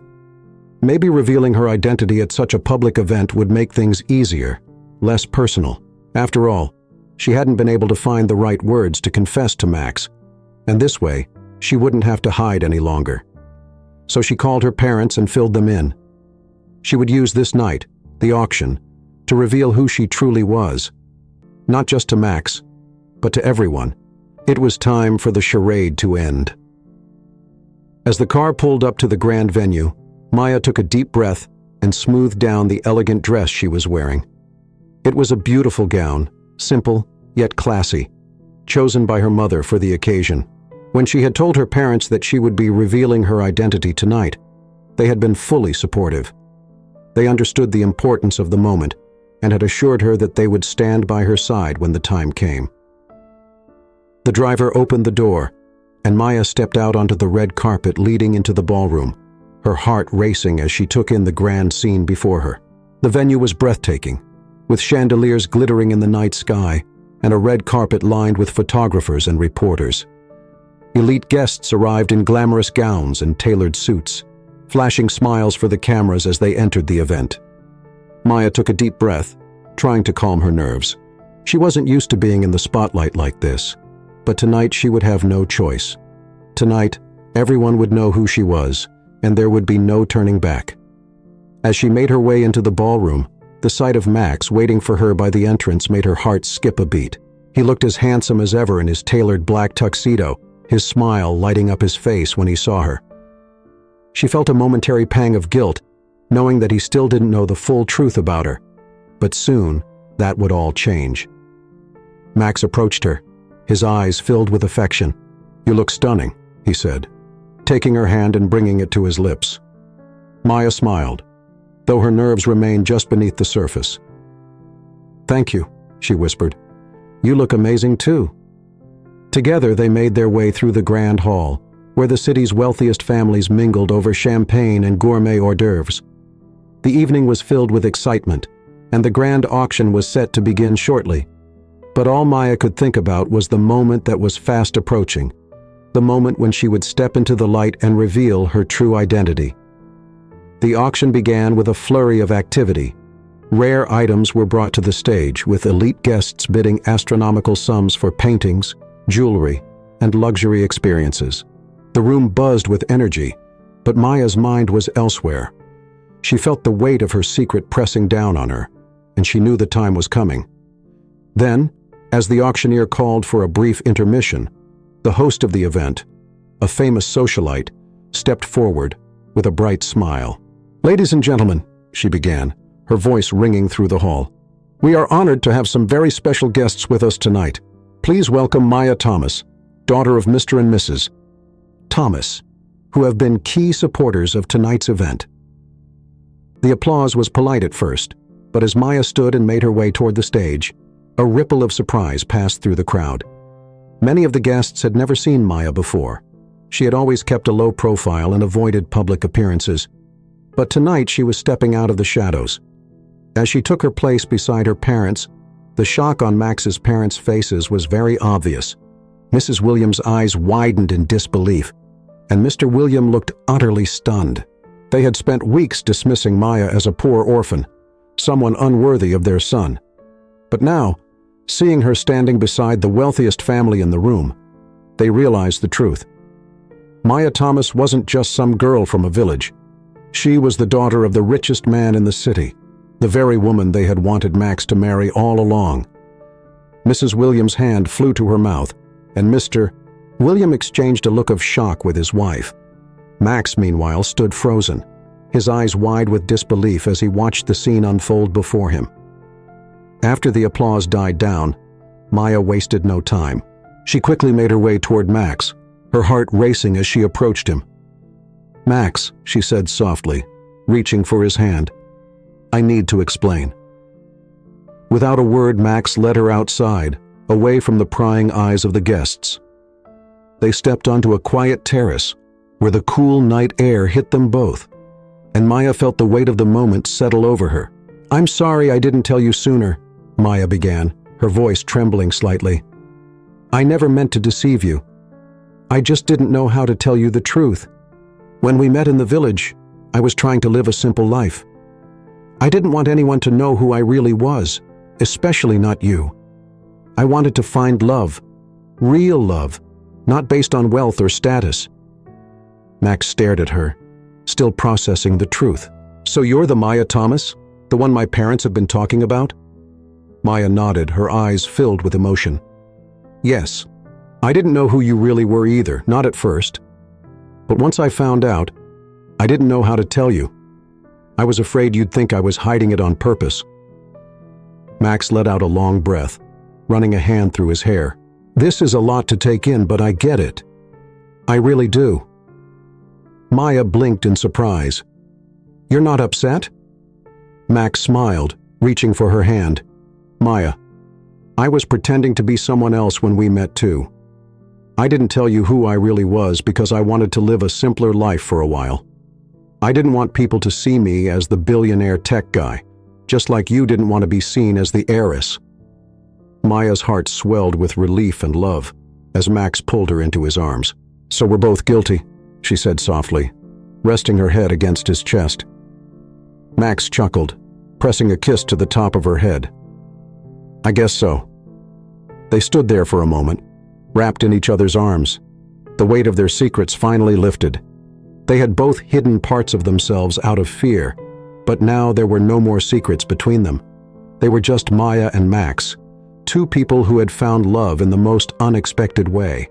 Speaker 1: Maybe revealing her identity at such a public event would make things easier, less personal. After all, she hadn't been able to find the right words to confess to Max, and this way, she wouldn't have to hide any longer. So she called her parents and filled them in. She would use this night, the auction, to reveal who she truly was. Not just to Max, but to everyone. It was time for the charade to end. As the car pulled up to the grand venue, Maya took a deep breath and smoothed down the elegant dress she was wearing. It was a beautiful gown, simple yet classy, chosen by her mother for the occasion. When she had told her parents that she would be revealing her identity tonight, they had been fully supportive. They understood the importance of the moment and had assured her that they would stand by her side when the time came. The driver opened the door, and Maya stepped out onto the red carpet leading into the ballroom, her heart racing as she took in the grand scene before her. The venue was breathtaking, with chandeliers glittering in the night sky and a red carpet lined with photographers and reporters. Elite guests arrived in glamorous gowns and tailored suits, flashing smiles for the cameras as they entered the event. Maya took a deep breath, trying to calm her nerves. She wasn't used to being in the spotlight like this, but tonight she would have no choice. Tonight, everyone would know who she was, and there would be no turning back. As she made her way into the ballroom, the sight of Max waiting for her by the entrance made her heart skip a beat. He looked as handsome as ever in his tailored black tuxedo, his smile lighting up his face when he saw her. She felt a momentary pang of guilt, knowing that he still didn't know the full truth about her. But soon, that would all change. Max approached her, his eyes filled with affection. "You look stunning," he said, taking her hand and bringing it to his lips. Maya smiled, though her nerves remained just beneath the surface. "Thank you," she whispered. "You look amazing too." Together they made their way through the grand hall, where the city's wealthiest families mingled over champagne and gourmet hors d'oeuvres. The evening was filled with excitement, and the grand auction was set to begin shortly. But all Maya could think about was the moment that was fast approaching, the moment when she would step into the light and reveal her true identity. The auction began with a flurry of activity. Rare items were brought to the stage, with elite guests bidding astronomical sums for paintings, jewelry, and luxury experiences. The room buzzed with energy, but Maya's mind was elsewhere. She felt the weight of her secret pressing down on her, and she knew the time was coming. Then, as the auctioneer called for a brief intermission, the host of the event, a famous socialite, stepped forward with a bright smile. "Ladies and gentlemen," she began, her voice ringing through the hall, "we are honored to have some very special guests with us tonight. Please welcome Maya Thomas, daughter of Mr. and Mrs. Thomas, who have been key supporters of tonight's event." The applause was polite at first, but as Maya stood and made her way toward the stage, a ripple of surprise passed through the crowd. Many of the guests had never seen Maya before. She had always kept a low profile and avoided public appearances. But tonight she was stepping out of the shadows. As she took her place beside her parents, the shock on Max's parents' faces was very obvious. Mrs. Williams' eyes widened in disbelief, and Mr. William looked utterly stunned. They had spent weeks dismissing Maya as a poor orphan, someone unworthy of their son. But now, seeing her standing beside the wealthiest family in the room, they realized the truth. Maya Thomas wasn't just some girl from a village. She was the daughter of the richest man in the city, the very woman they had wanted Max to marry all along. Mrs. Williams' hand flew to her mouth, and Mr. William exchanged a look of shock with his wife. Max, meanwhile, stood frozen, his eyes wide with disbelief as he watched the scene unfold before him. After the applause died down, Maya wasted no time. She quickly made her way toward Max, her heart racing as she approached him. "Max," she said softly, reaching for his hand, "I need to explain." Without a word, Max led her outside, away from the prying eyes of the guests. They stepped onto a quiet terrace, where the cool night air hit them both, and Maya felt the weight of the moment settle over her. "I'm sorry I didn't tell you sooner," Maya began, her voice trembling slightly. "I never meant to deceive you. I just didn't know how to tell you the truth. When we met in the village, I was trying to live a simple life. I didn't want anyone to know who I really was, especially not you. I wanted to find love, real love, not based on wealth or status." Max stared at her, still processing the truth. "So you're the Maya Thomas? The one my parents have been talking about?" Maya nodded, her eyes filled with emotion. "Yes. I didn't know who you really were either, not at first. But once I found out, I didn't know how to tell you. I was afraid you'd think I was hiding it on purpose." Max let out a long breath, running a hand through his hair. "This is a lot to take in, but I get it. I really do." Maya blinked in surprise. "You're not upset?" Max smiled, reaching for her hand. "Maya, I was pretending to be someone else when we met too. I didn't tell you who I really was because I wanted to live a simpler life for a while. I didn't want people to see me as the billionaire tech guy, just like you didn't want to be seen as the heiress." Maya's heart swelled with relief and love as Max pulled her into his arms. "So we're both guilty," she said softly, resting her head against his chest. Max chuckled, pressing a kiss to the top of her head. "I guess so." They stood there for a moment, wrapped in each other's arms. The weight of their secrets finally lifted. They had both hidden parts of themselves out of fear, but now there were no more secrets between them. They were just Maya and Max, two people who had found love in the most unexpected way.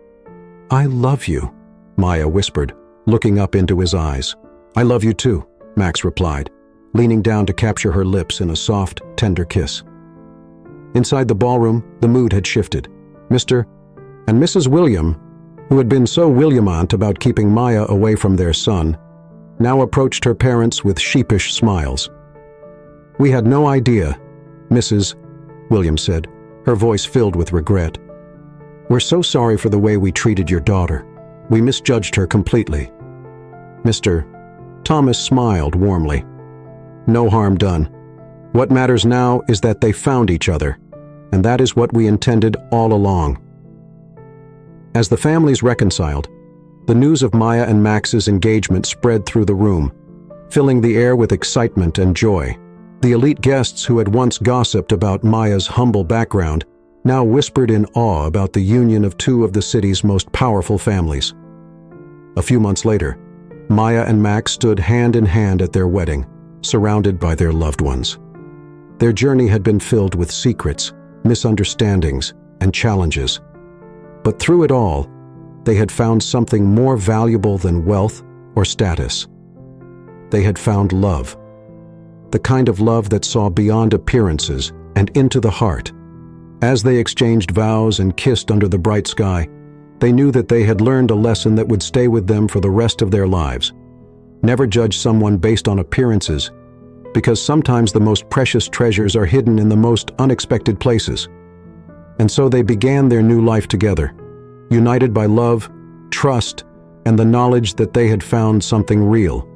Speaker 1: "I love you," Maya whispered, looking up into his eyes. "I love you too," Max replied, leaning down to capture her lips in a soft, tender kiss. Inside the ballroom, the mood had shifted. Mr. and Mrs. William, who had been so Williamant about keeping Maya away from their son, now approached her parents with sheepish smiles. "We had no idea," Mrs. William said, her voice filled with regret. "We're so sorry for the way we treated your daughter. We misjudged her completely." Mr. Thomas smiled warmly. "No harm done. What matters now is that they found each other, and that is what we intended all along." As the families reconciled, the news of Maya and Max's engagement spread through the room, filling the air with excitement and joy. The elite guests who had once gossiped about Maya's humble background now whispered in awe about the union of two of the city's most powerful families. A few months later, Maya and Max stood hand in hand at their wedding, surrounded by their loved ones. Their journey had been filled with secrets, misunderstandings, and challenges. But through it all, they had found something more valuable than wealth or status. They had found love. The kind of love that saw beyond appearances and into the heart. As they exchanged vows and kissed under the bright sky, they knew that they had learned a lesson that would stay with them for the rest of their lives. Never judge someone based on appearances, because sometimes the most precious treasures are hidden in the most unexpected places. And so they began their new life together, united by love, trust, and the knowledge that they had found something real,